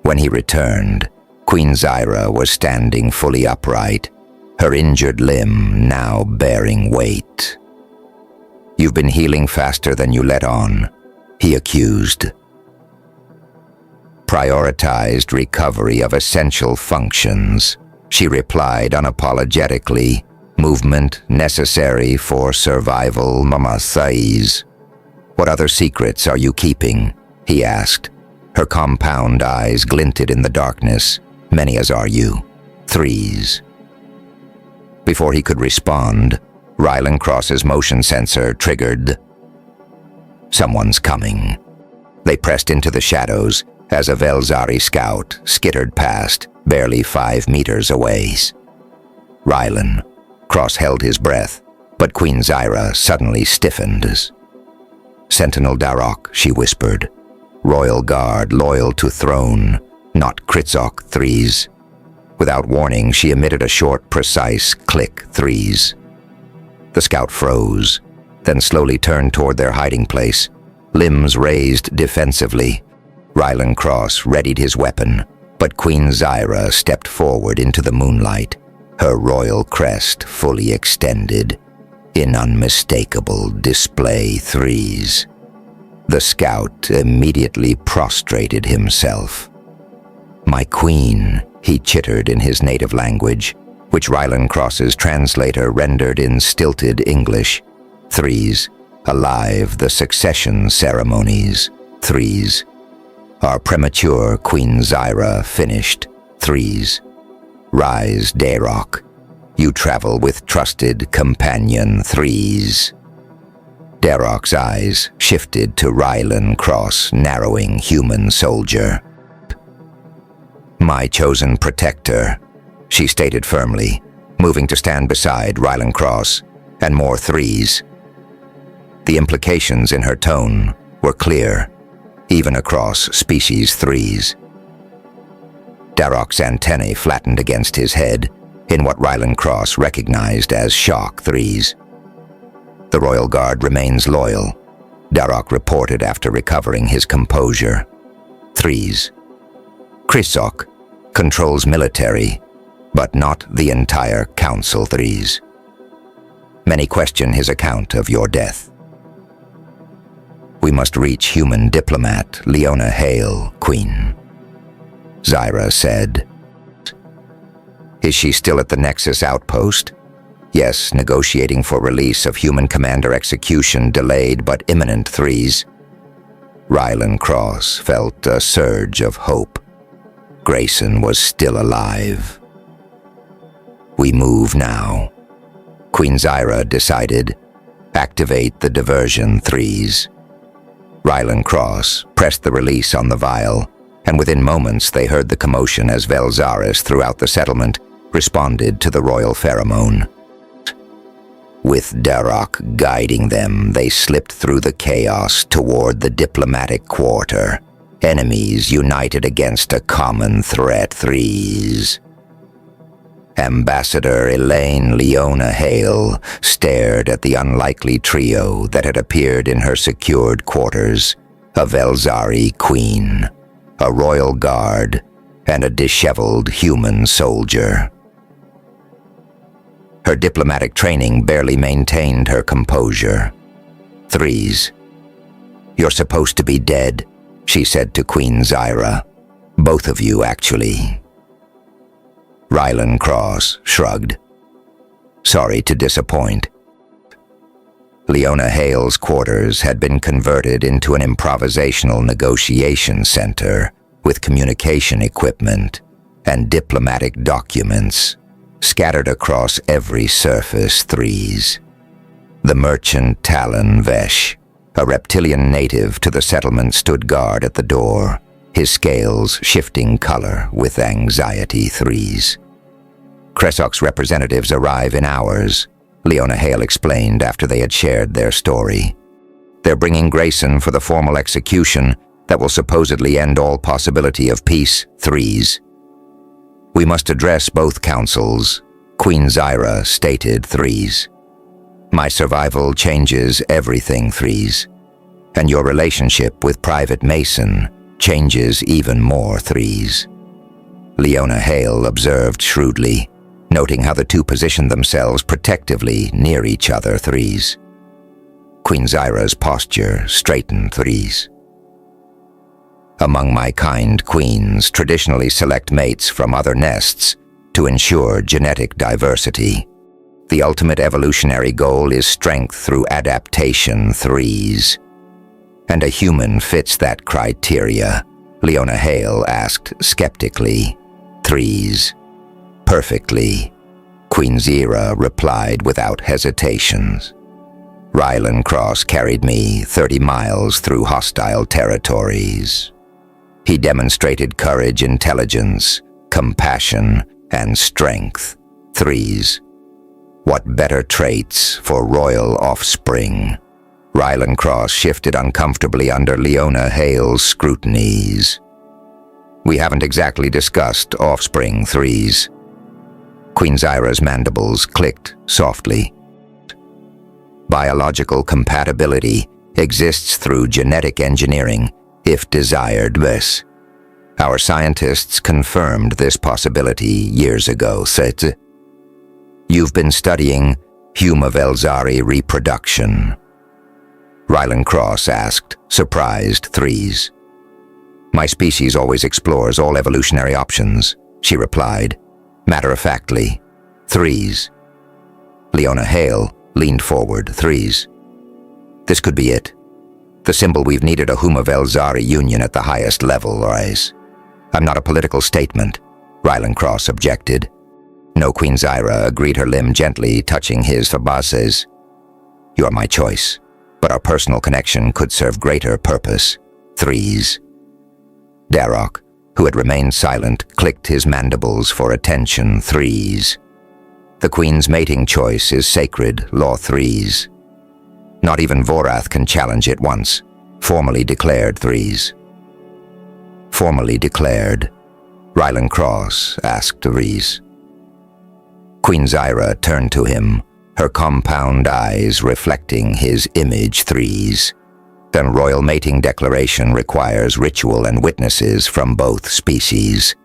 When he returned, Queen Zyra was standing fully upright, her injured limb now bearing weight. You've been healing faster than you let on, he accused. Prioritized recovery of essential functions, she replied unapologetically. Movement necessary for survival. Mama says. What other secrets are you keeping? He asked. Her compound eyes glinted in the darkness. Many as are you. Threes. Before he could respond, Rylan Cross's motion sensor triggered. Someone's coming. They pressed into the shadows as a Velzari scout skittered past, barely 5 meters away. Rylan Cross held his breath, but Queen Zyra suddenly stiffened. Sentinel Darok, she whispered. Royal Guard loyal to throne, not Kritzok. Threes. Without warning, she emitted a short, precise click. Threes. The scout froze, then slowly turned toward their hiding place, limbs raised defensively. Rylan Cross readied his weapon, but Queen Zyra stepped forward into the moonlight, her royal crest fully extended, in unmistakable display. Threes. The scout immediately prostrated himself. "My queen," he chittered in his native language, which Rylan Cross's translator rendered in stilted English. "Threes, alive the succession ceremonies. Threes, our premature Queen Zyra finished. Threes, rise Darok, you travel with trusted companion. Threes." Darok's eyes shifted to Rylan Cross, narrowing human soldier. "My chosen protector," she stated firmly, moving to stand beside Rylan Cross, "and more threes." The implications in her tone were clear, even across species threes. Darok's antennae flattened against his head in what Rylan Cross recognized as shock threes. "The Royal Guard remains loyal," Darok reported after recovering his composure. "Threes. Chrysok controls military, but not the entire Council. Threes. Many question his account of your death." "We must reach human diplomat Leona Hale, Queen," Zyra said. "Is she still at the Nexus outpost?" "Yes, negotiating for release of human commander execution delayed but imminent. Threes." Rylan Cross felt a surge of hope. Grayson was still alive. "We move now," Queen Zyra decided. "Activate the diversion. Threes." Rylan Cross pressed the release on the vial, and within moments they heard the commotion as Velzaris throughout the settlement responded to the royal pheromone. With Darok guiding them, they slipped through the chaos toward the diplomatic quarter, enemies united against a common threat. Threes. Ambassador Elaine Leona Hale stared at the unlikely trio that had appeared in her secured quarters, a Velzari queen, a royal guard, and a disheveled human soldier. Her diplomatic training barely maintained her composure. "Threes. You're supposed to be dead," she said to Queen Zyra. "Both of you, actually." Rylan Cross shrugged. "Sorry to disappoint." Leona Hale's quarters had been converted into an improvisational negotiation center with communication equipment and diplomatic documents scattered across every surface. Threes. The merchant Talon Vesh, a reptilian native to the settlement, stood guard at the door, his scales shifting color with anxiety. Threes. "Chrysok's representatives arrive in hours," Leona Hale explained after they had shared their story. "They're bringing Grayson for the formal execution that will supposedly end all possibility of peace. Threes. We must address both councils," Queen Zyra stated. "Threes. My survival changes everything. Threes. And your relationship with Private Mason changes even more. Threes." Leona Hale observed shrewdly, noting how the two positioned themselves protectively near each other. Threes. Queen Zyra's posture straightened. Threes. "Among my kind, queens traditionally select mates from other nests to ensure genetic diversity. The ultimate evolutionary goal is strength through adaptation. Threes. And a human fits that criteria?" Leona Hale asked skeptically. "Threes. Perfectly," Queen Zyra replied without hesitations. "Rylan Cross carried me 30 miles through hostile territories. He demonstrated courage, intelligence, compassion, and strength. Threes. What better traits for royal offspring?" Rylan Cross shifted uncomfortably under Leona Hale's scrutinies. "We haven't exactly discussed offspring. Threes." Queen Zyra's mandibles clicked softly. "Biological compatibility exists through genetic engineering, if desired. This. Our scientists confirmed this possibility years ago. Set. You've been studying Huma Velzari reproduction." Rylan Cross asked, surprised threes. My species always explores all evolutionary options, she replied, matter-of-factly. Threes. Leona Hale leaned forward, threes. This could be it. The symbol we've needed a Huma Velzari union at the highest level, Rise. I'm not a political statement, Rylan Cross objected. No, Queen Zyra agreed, her limb gently touching his Fabases. You're my choice, but our personal connection could serve greater purpose. Threes. Darroch, who had remained silent, clicked his mandibles for attention. Threes. The Queen's mating choice is sacred, law. Threes. Not even Vorath can challenge it once. Formally declared. Threes. Formally declared. Rylan Cross asked Threes. Queen Zyra turned to him, her compound eyes reflecting his image. Threes. Then royal mating declaration requires ritual and witnesses from both species.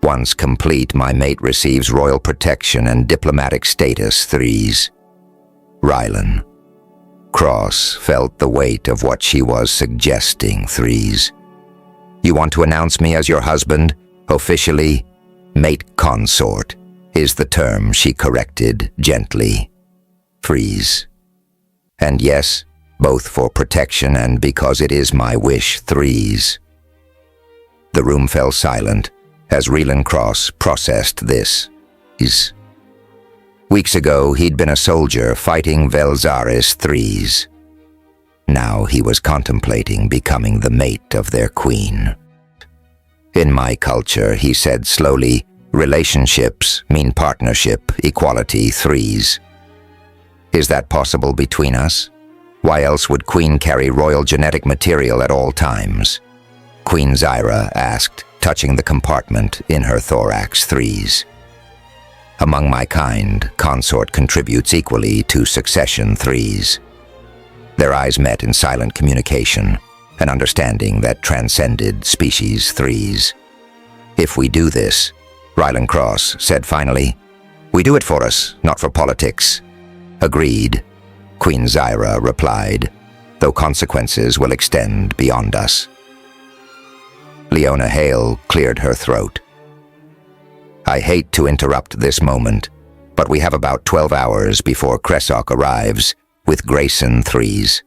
Once complete, my mate receives royal protection and diplomatic status. Threes. Rylan Cross felt the weight of what she was suggesting. Threes. You want to announce me as your husband? Officially, mate consort is the term, she corrected gently. Threes. And yes, both for protection and because it is my wish. Threes. The room fell silent as Rylan Cross processed this. Weeks ago, he'd been a soldier fighting Velzaris. Threes. Now he was contemplating becoming the mate of their queen. In my culture, he said slowly, relationships mean partnership, equality. Threes. Is that possible between us? Why else would Queen carry royal genetic material at all times? Queen Zyra asked, touching the compartment in her thorax. Threes. Among my kind, consort contributes equally to succession. Threes. Their eyes met in silent communication, an understanding that transcended species. Threes. If we do this, Rylan Cross said finally, we do it for us, not for politics. Agreed, Queen Zyra replied, though consequences will extend beyond us. Leona Hale cleared her throat. I hate to interrupt this moment, but we have about 12 hours before Kresok arrives with Grayson. Threes.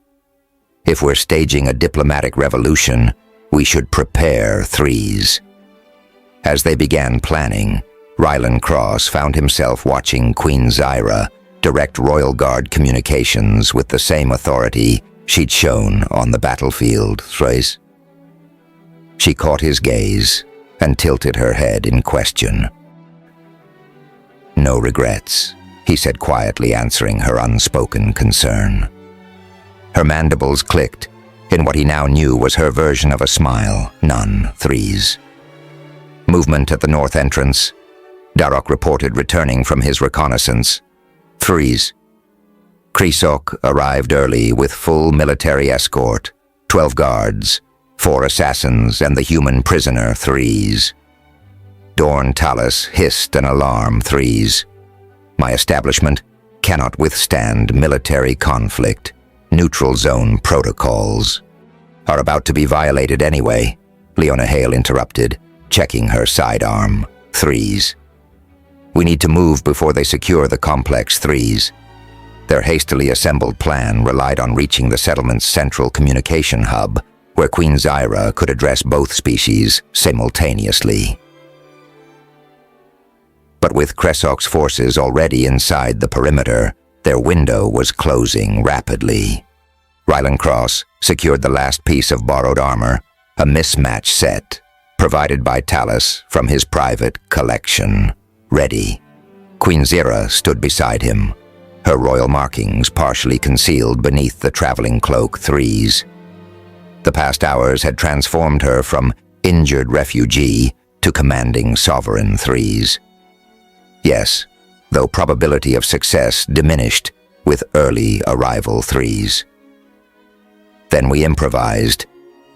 If we're staging a diplomatic revolution, we should prepare. Threes. As they began planning, Rylan Cross found himself watching Queen Zyra direct Royal Guard communications with the same authority she'd shown on the battlefield. Threes. She caught his gaze and tilted her head in question. No regrets, he said quietly, answering her unspoken concern. Her mandibles clicked in what he now knew was her version of a smile. None. Threes. Movement at the north entrance. Darroch reported, returning from his reconnaissance. Threes. Kresok arrived early with full military escort, 12 guards, 4 assassins, and the human prisoner. Threes. Dorn Talus hissed an alarm. Threes. My establishment cannot withstand military conflict. Neutral zone protocols are about to be violated anyway, Leona Hale interrupted, checking her sidearm. Threes. We need to move before they secure the complex. Threes. Their hastily assembled plan relied on reaching the settlement's central communication hub, where Queen Zyra could address both species simultaneously. But with Kresok's forces already inside the perimeter, their window was closing rapidly. Rylan Cross secured the last piece of borrowed armor, a mismatch set, provided by Talus from his private collection. Ready. Queen Zyra stood beside him, her royal markings partially concealed beneath the traveling cloak. Threes. The past hours had transformed her from injured refugee to commanding sovereign. Threes. Yes, though probability of success diminished with early arrival. Threes. Then we improvised,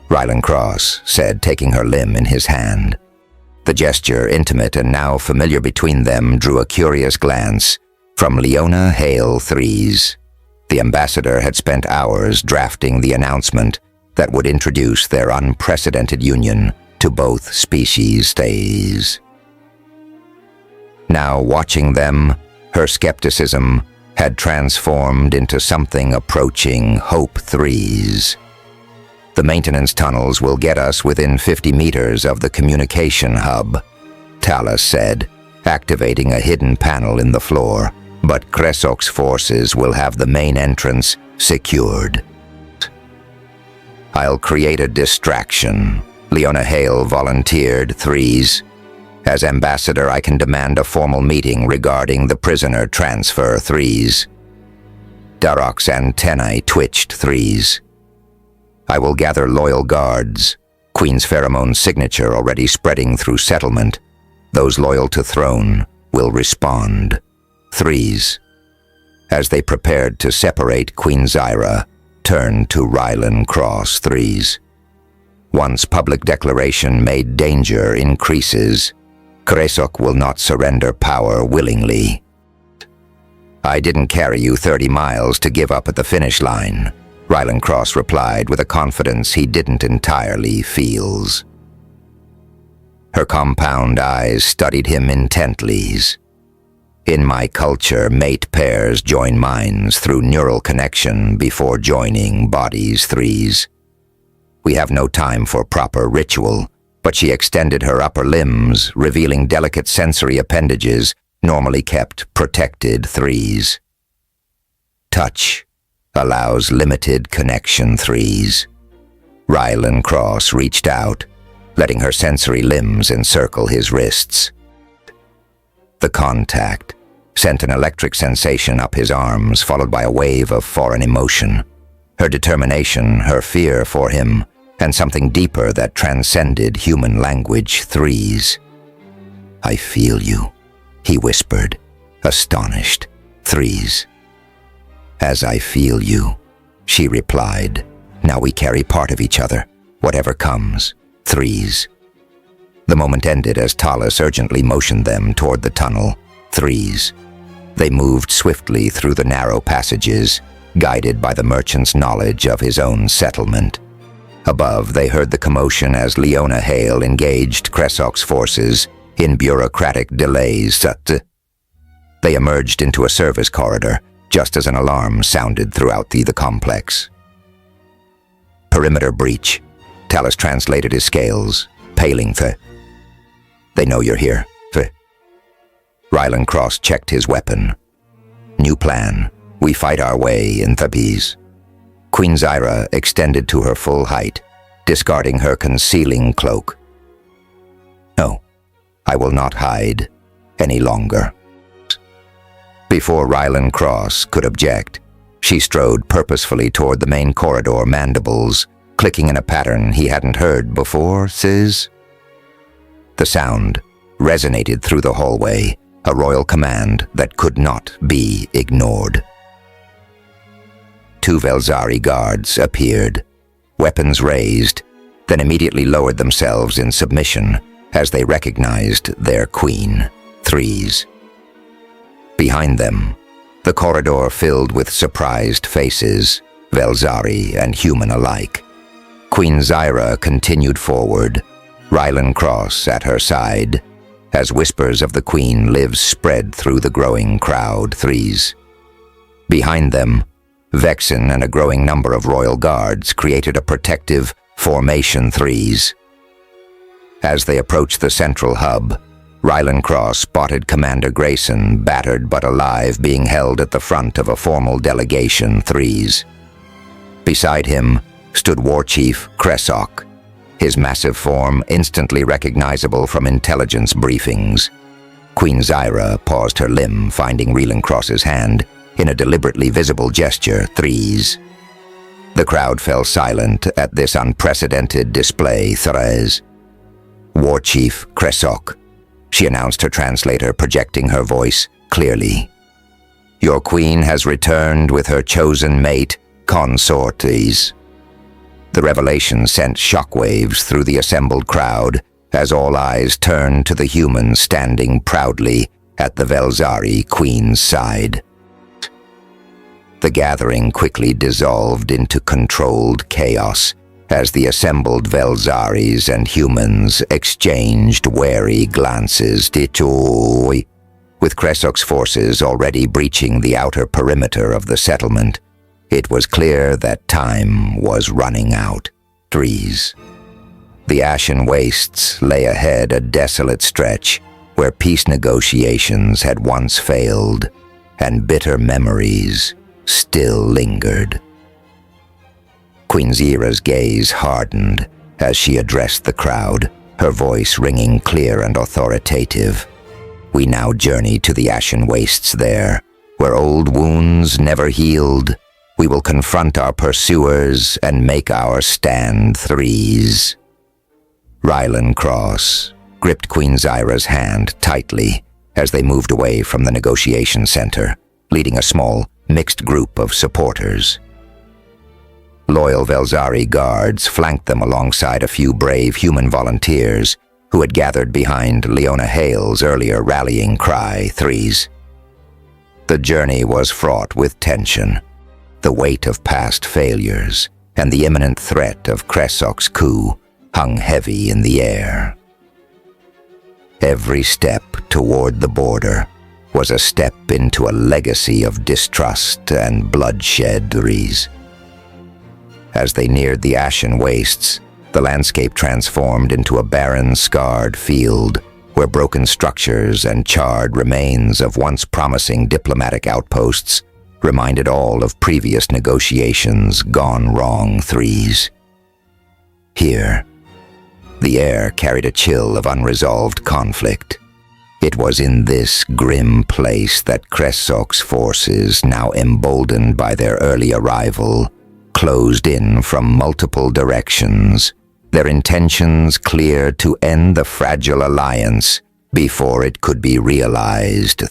Rylan Cross said, taking her limb in his hand. The gesture, intimate and now familiar between them, drew a curious glance from Leona Hale. Threes. The ambassador had spent hours drafting the announcement that would introduce their unprecedented union to both species stays. Now watching them, her skepticism had transformed into something approaching hope threes. The maintenance tunnels will get us within 50 meters of the communication hub, Talus said, activating a hidden panel in the floor, but Kresok's forces will have the main entrance secured. I'll create a distraction, Leona Hale volunteered, threes. As ambassador, I can demand a formal meeting regarding the prisoner transfer, threes. Darok's antennae twitched, threes. I will gather loyal guards, Queen's pheromone signature already spreading through settlement. Those loyal to throne will respond, threes. As they prepared to separate, Queen Zyra turned to Rylan Cross, threes. Once public declaration made danger increases, Kresok will not surrender power willingly. I didn't carry you 30 miles to give up at the finish line, Rylan Cross replied with a confidence he didn't entirely feel. Her compound eyes studied him intently. In my culture, mate pairs join minds through neural connection before joining bodies, threes. We have no time for proper ritual, but she extended her upper limbs, revealing delicate sensory appendages normally kept protected, threes. Touch allows limited connection, threes. Rylan Cross reached out, letting her sensory limbs encircle his wrists. The contact sent an electric sensation up his arms, followed by a wave of foreign emotion. Her determination, her fear for him, and something deeper that transcended human language, threes. I feel you, he whispered, astonished, threes. As I feel you, she replied. Now we carry part of each other, whatever comes, threes. The moment ended as Talus urgently motioned them toward the tunnel, threes. They moved swiftly through the narrow passages, guided by the merchant's knowledge of his own settlement. Above, they heard the commotion as Leona Hale engaged Kresok's forces in bureaucratic delays. They emerged into a service corridor, just as an alarm sounded throughout the complex. Perimeter breach. Talus translated his scales, paling. They know you're here. Rylan Cross checked his weapon. New plan. We fight our way in Thebes. Queen Zyra extended to her full height, discarding her concealing cloak. No, I will not hide any longer. Before Rylan Cross could object, she strode purposefully toward the main corridor, mandibles clicking in a pattern he hadn't heard before, Sis. The sound resonated through the hallway, a royal command that could not be ignored. 2 Velzari guards appeared, weapons raised, then immediately lowered themselves in submission as they recognized their queen, threes. Behind them, the corridor filled with surprised faces, Velzari and human alike. Queen Zyra continued forward, Rylan Cross at her side, as whispers of the queen lives spread through the growing crowd, threes. Behind them, Vexen and a growing number of royal guards created a protective formation, threes. As they approached the central hub, Rylan Cross spotted Commander Grayson, battered but alive, being held at the front of a formal delegation, threes. Beside him stood War Chief Kresok, his massive form instantly recognizable from intelligence briefings. Queen Zyra paused her limb, finding Rylan Cross's hand in a deliberately visible gesture, threes. The crowd fell silent at this unprecedented display, threes. War Chief Kresok, she announced, her translator projecting her voice clearly. Your queen has returned with her chosen mate, consortes. The revelation sent shockwaves through the assembled crowd as all eyes turned to the human standing proudly at the Velzari queen's side. The gathering quickly dissolved into controlled chaos as the assembled Velzaris and humans exchanged wary glances. With Kressok's forces already breaching the outer perimeter of the settlement, it was clear that time was running out. The ashen wastes lay ahead, a desolate stretch where peace negotiations had once failed, and bitter memories still lingered. Queen Zira's gaze hardened as she addressed the crowd, her voice ringing clear and authoritative. We now journey to the ashen wastes there, where old wounds never healed. We will confront our pursuers and make our stand. Rylan Cross gripped Queen Zira's hand tightly as they moved away from the negotiation center, leading a small, mixed group of supporters. Loyal Velzari guards flanked them alongside a few brave human volunteers who had gathered behind Leona Hale's earlier rallying cry. The journey was fraught with tension, the weight of past failures, and the imminent threat of Kressok's coup hung heavy in the air. Every step toward the border was a step into a legacy of distrust and bloodshed. As they neared the ashen wastes, the landscape transformed into a barren, scarred field where broken structures and charred remains of once promising diplomatic outposts reminded all of previous negotiations gone wrong. Here, the air carried a chill of unresolved conflict. It was in this grim place that Kressok's forces, now emboldened by their early arrival, closed in from multiple directions, their intentions clear to end the fragile alliance before it could be realized.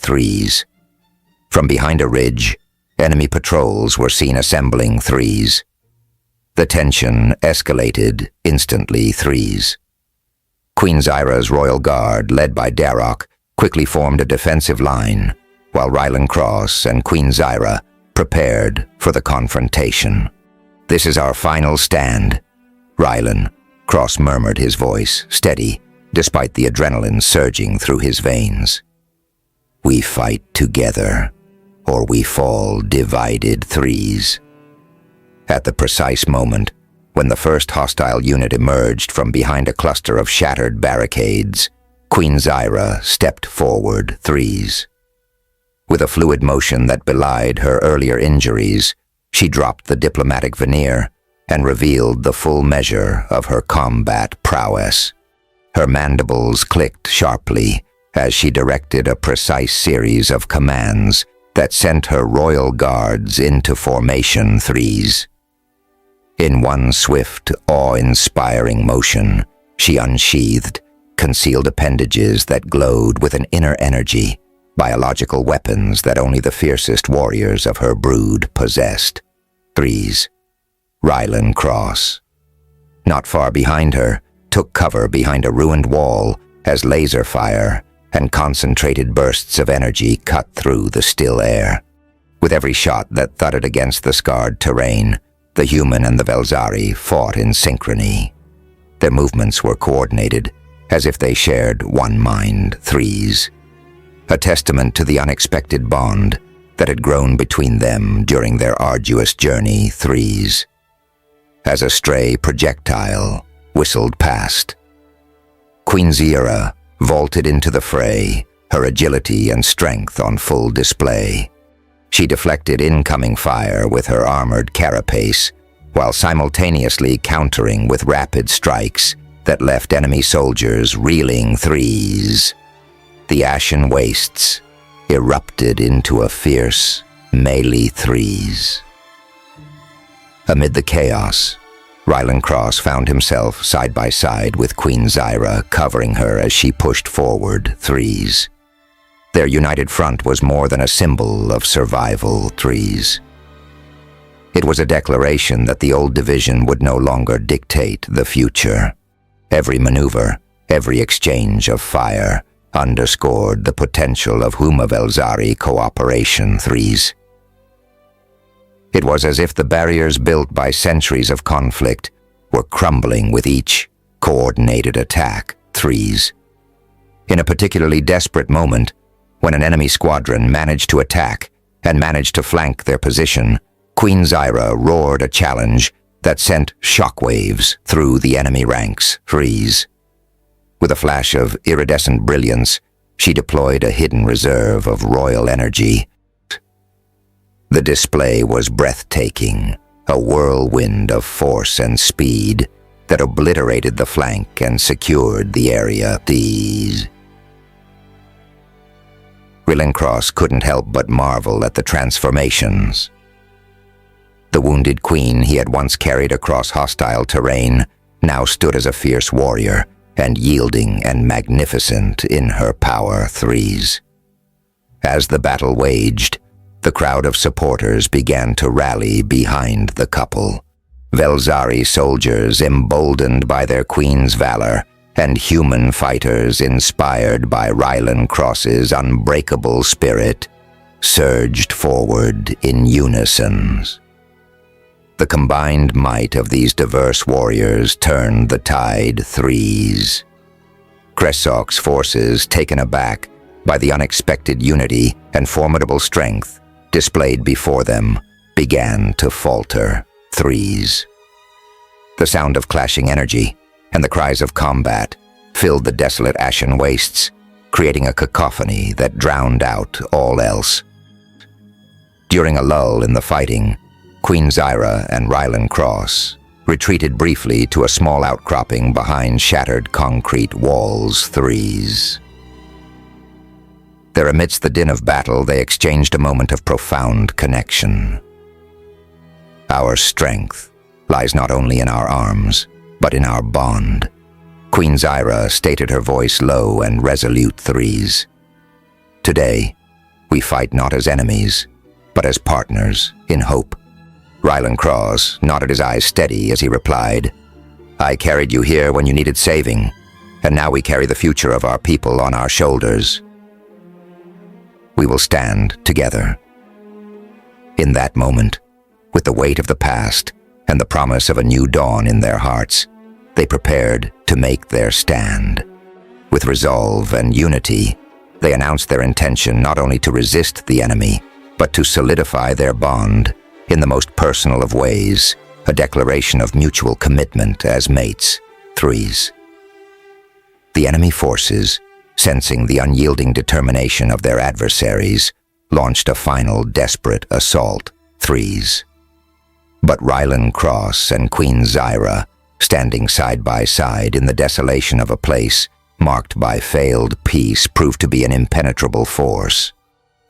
From behind a ridge, enemy patrols were seen assembling. The tension escalated instantly. Queen Zira's royal guard, led by Darok, quickly formed a defensive line, while Rylan Cross and Queen Zira prepared for the confrontation. "This is our final stand." Rylan Cross murmured, his voice steady despite the adrenaline surging through his veins. "We fight together, or we fall divided." At the precise moment, when the first hostile unit emerged from behind a cluster of shattered barricades, Queen Zira stepped forward. With a fluid motion that belied her earlier injuries, she dropped the diplomatic veneer and revealed the full measure of her combat prowess. Her mandibles clicked sharply as she directed a precise series of commands that sent her royal guards into formation. In one swift, awe-inspiring motion, she unsheathed concealed appendages that glowed with an inner energy, biological weapons that only the fiercest warriors of her brood possessed. Rylan Cross, not far behind her, took cover behind a ruined wall as laser fire and concentrated bursts of energy cut through the still air. With every shot that thudded against the scarred terrain, the human and the Velzari fought in synchrony. Their movements were coordinated, as if they shared one mind. A testament to the unexpected bond that had grown between them during their arduous journey. As a stray projectile whistled past, Queen Zira vaulted into the fray, her agility and strength on full display. She deflected incoming fire with her armored carapace, while simultaneously countering with rapid strikes that left enemy soldiers reeling. The ashen wastes erupted into a fierce melee. Amid the chaos, Rylan Cross found himself side by side with Queen Zira, covering her as she pushed forward. Their united front was more than a symbol of survival. It was a declaration that the old division would no longer dictate the future. Every maneuver, every exchange of fire, underscored the potential of Huma Velzari cooperation. was as if the barriers built by centuries of conflict were crumbling with each coordinated attack. Threes. In a particularly desperate moment, when an enemy squadron managed to attack and managed to flank their position, Queen Zyra roared a challenge that sent shockwaves through the enemy ranks. Threes. With a flash of iridescent brilliance, she deployed a hidden reserve of royal energy. The display was breathtaking, a whirlwind of force and speed that obliterated the flank and secured the area. These. Rilencross couldn't help but marvel at the transformations. The wounded queen he had once carried across hostile terrain now stood as a fierce warrior, and yielding and magnificent in her power. Threes. As the battle waged, the crowd of supporters began to rally behind the couple. Velzari soldiers emboldened by their queen's valor, and human fighters inspired by Rilencross's unbreakable spirit, surged forward in unison. The combined might of these diverse warriors turned the tide. Threes. Kressok's forces, taken aback by the unexpected unity and formidable strength displayed before them, began to falter. Threes. The sound of clashing energy and the cries of combat filled the desolate ashen wastes, creating a cacophony that drowned out all else. During a lull in the fighting, Queen Zyra and Rilencross retreated briefly to a small outcropping behind shattered concrete walls. Threes. There, amidst the din of battle, they exchanged a moment of profound connection. Our strength lies not only in our arms, but in our bond. Queen Zyra stated, her voice low and resolute. Threes. Today, we fight not as enemies, but as partners in hope. Rilencross nodded, his eyes steady as he replied, I carried you here when you needed saving, and now we carry the future of our people on our shoulders. We will stand together. In that moment, with the weight of the past and the promise of a new dawn in their hearts, they prepared to make their stand. With resolve and unity, they announced their intention not only to resist the enemy, but to solidify their bond in the most personal of ways, a declaration of mutual commitment as mates. Threes. The enemy forces, sensing the unyielding determination of their adversaries, launched a final desperate assault. Threes. But Rilencross and Queen Zyra, standing side by side in the desolation of a place marked by failed peace, proved to be an impenetrable force.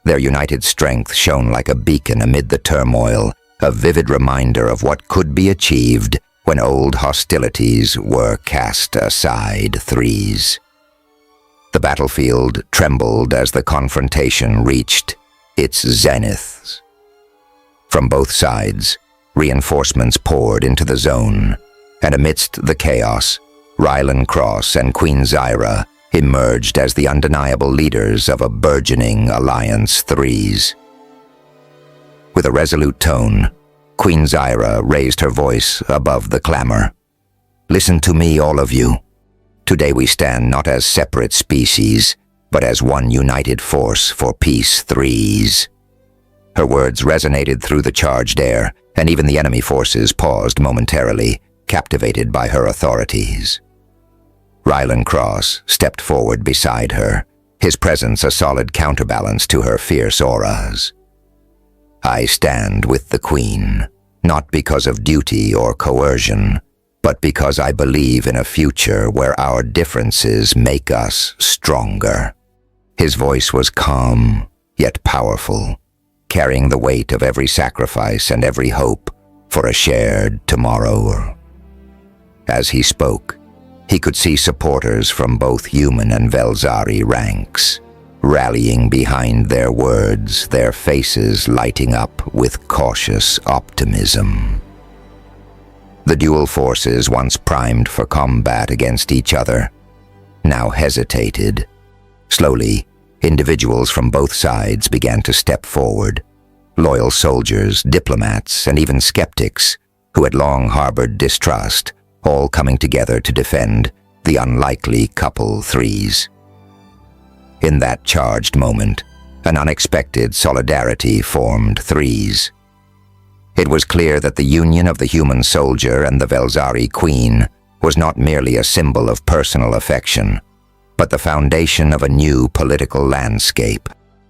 Their united strength shone like a beacon amid the turmoil, a vivid reminder of what could be achieved when old hostilities were cast aside. Threes. The battlefield trembled as the confrontation reached its zenith. From both sides, reinforcements poured into the zone, and amidst the chaos, Rilencross and Queen Zyra emerged as the undeniable leaders of a burgeoning alliance. Threes. With a resolute tone, Queen Zyra raised her voice above the clamor. Listen to me, all of you. Today we stand not as separate species, but as one united force for peace. Threes. Her words resonated through the charged air, and even the enemy forces paused momentarily, captivated by her authorities. Rilencross stepped forward beside her, his presence a solid counterbalance to her fierce auras. I stand with the Queen, not because of duty or coercion, but because I believe in a future where our differences make us stronger. His voice was calm, yet powerful, carrying the weight of every sacrifice and every hope for a shared tomorrow. As he spoke, he could see supporters from both human and Velzari ranks, rallying behind their words, their faces lighting up with cautious optimism. The dual forces, once primed for combat against each other, now hesitated. Slowly, individuals from both sides began to step forward, Loyal soldiers, diplomats, and even skeptics who had long harbored distrust, all coming together to defend the unlikely couple threes. In that charged moment, an unexpected solidarity formed threes. It was clear that the union of the human soldier and the Velzari queen was not merely a symbol of personal affection, but the foundation of a new political landscape.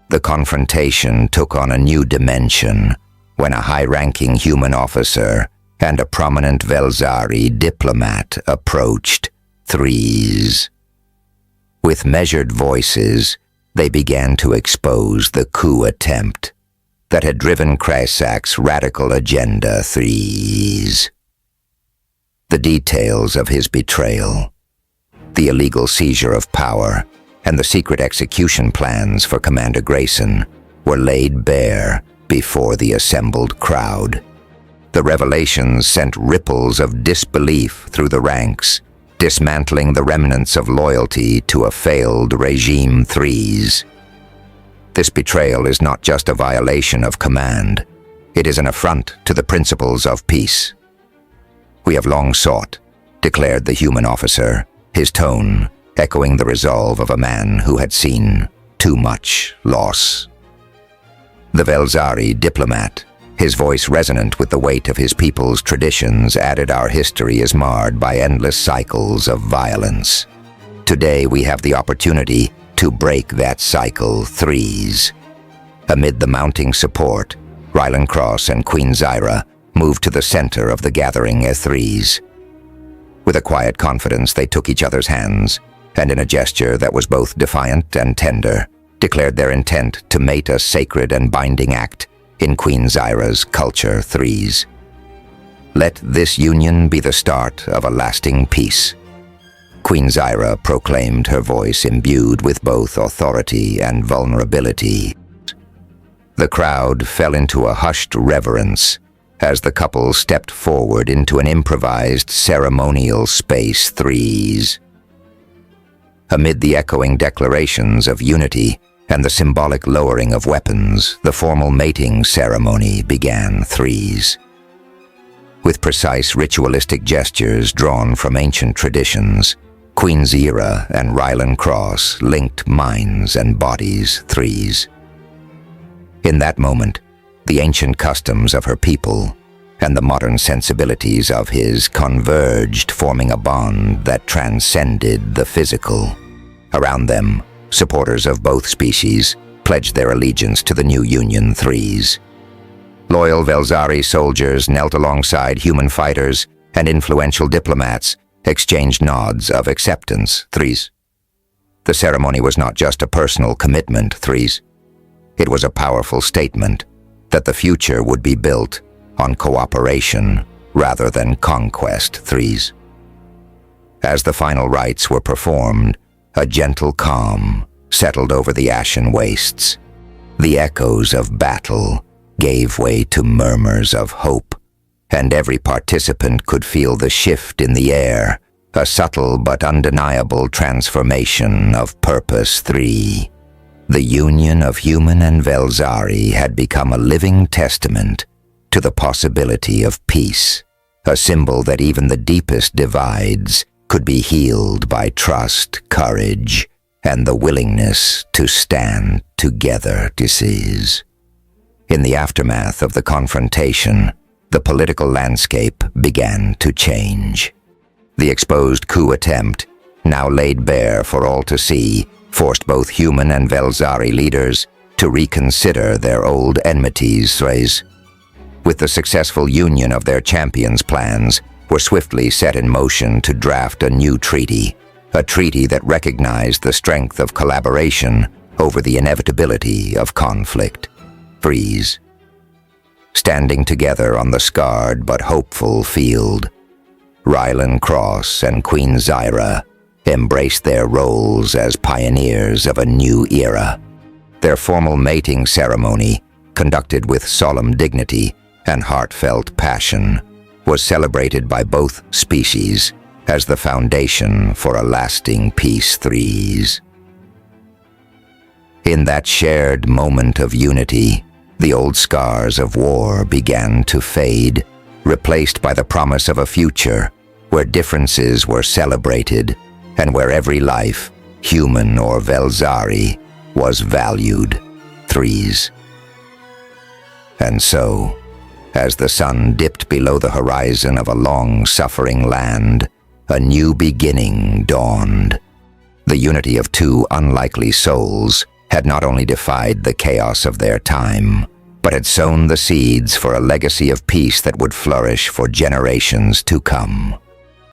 The confrontation took on a new dimension when a high-ranking human officer and a prominent Velzari diplomat approached threes. With measured voices, they began to expose the coup attempt that had driven Krasak's radical agenda threes. The details of his betrayal, the illegal seizure of power, and the secret execution plans for Commander Grayson were laid bare before the assembled crowd. The revelations sent ripples of disbelief through the ranks, dismantling the remnants of loyalty to a failed regime threes. This betrayal is not just a violation of command, it is an affront to the principles of peace. "We have long sought," declared the human officer, his tone echoing the resolve of a man who had seen too much loss. The Velzari diplomat, his voice resonant with the weight of his people's traditions, added, "Our history is marred by endless cycles of violence. Today we have the opportunity to break that cycle threes." Amid the mounting support, Rylan Cross and Queen Zyra moved to the center of the gathering threes. With a quiet confidence, they took each other's hands, and in a gesture that was both defiant and tender, declared their intent to mate a sacred and binding act in Queen Zyra's culture threes. "Let this union be the start of a lasting peace," Queen Zyra proclaimed, her voice imbued with both authority and vulnerability. The crowd fell into a hushed reverence as the couple stepped forward into an improvised ceremonial space threes. Amid the echoing declarations of unity and the symbolic lowering of weapons, the formal mating ceremony began threes. With precise ritualistic gestures drawn from ancient traditions, Queen Zyra and Rylan Cross linked minds and bodies threes. In that moment, the ancient customs of her people and the modern sensibilities of his converged, forming a bond that transcended the physical. Around them, supporters of both species pledged their allegiance to the new Union threes. Loyal Velzari soldiers knelt alongside human fighters, and influential diplomats exchanged nods of acceptance threes. The ceremony was not just a personal commitment threes. It was a powerful statement that the future would be built on cooperation rather than conquest threes. As the final rites were performed, a gentle calm settled over the ashen wastes. The echoes of battle gave way to murmurs of hope, and every participant could feel the shift in the air, a subtle but undeniable transformation of purpose three. The union of human and Velzari had become a living testament to the possibility of peace, a symbol that even the deepest divides could be healed by trust, courage, and the willingness to stand together. In the aftermath of the confrontation, the political landscape began to change. The exposed coup attempt, now laid bare for all to see, forced both human and Velzari leaders to reconsider their old enmities. With the successful union of their champions' plans were swiftly set in motion to draft a new treaty, a treaty that recognized the strength of collaboration over the inevitability of conflict. Freeze. Standing together on the scarred but hopeful field, Rylan Cross and Queen Zyra embraced their roles as pioneers of a new era. Their formal mating ceremony, conducted with solemn dignity and heartfelt passion, was celebrated by both species as the foundation for a lasting peace threes. In that shared moment of unity, The old scars of war began to fade, replaced by the promise of a future where differences were celebrated and where every life, human or Velzari, was valued. Threes. And so, as the sun dipped below the horizon of a long-suffering land, a new beginning dawned. The unity of two unlikely souls had not only defied the chaos of their time, but had sown the seeds for a legacy of peace that would flourish for generations to come.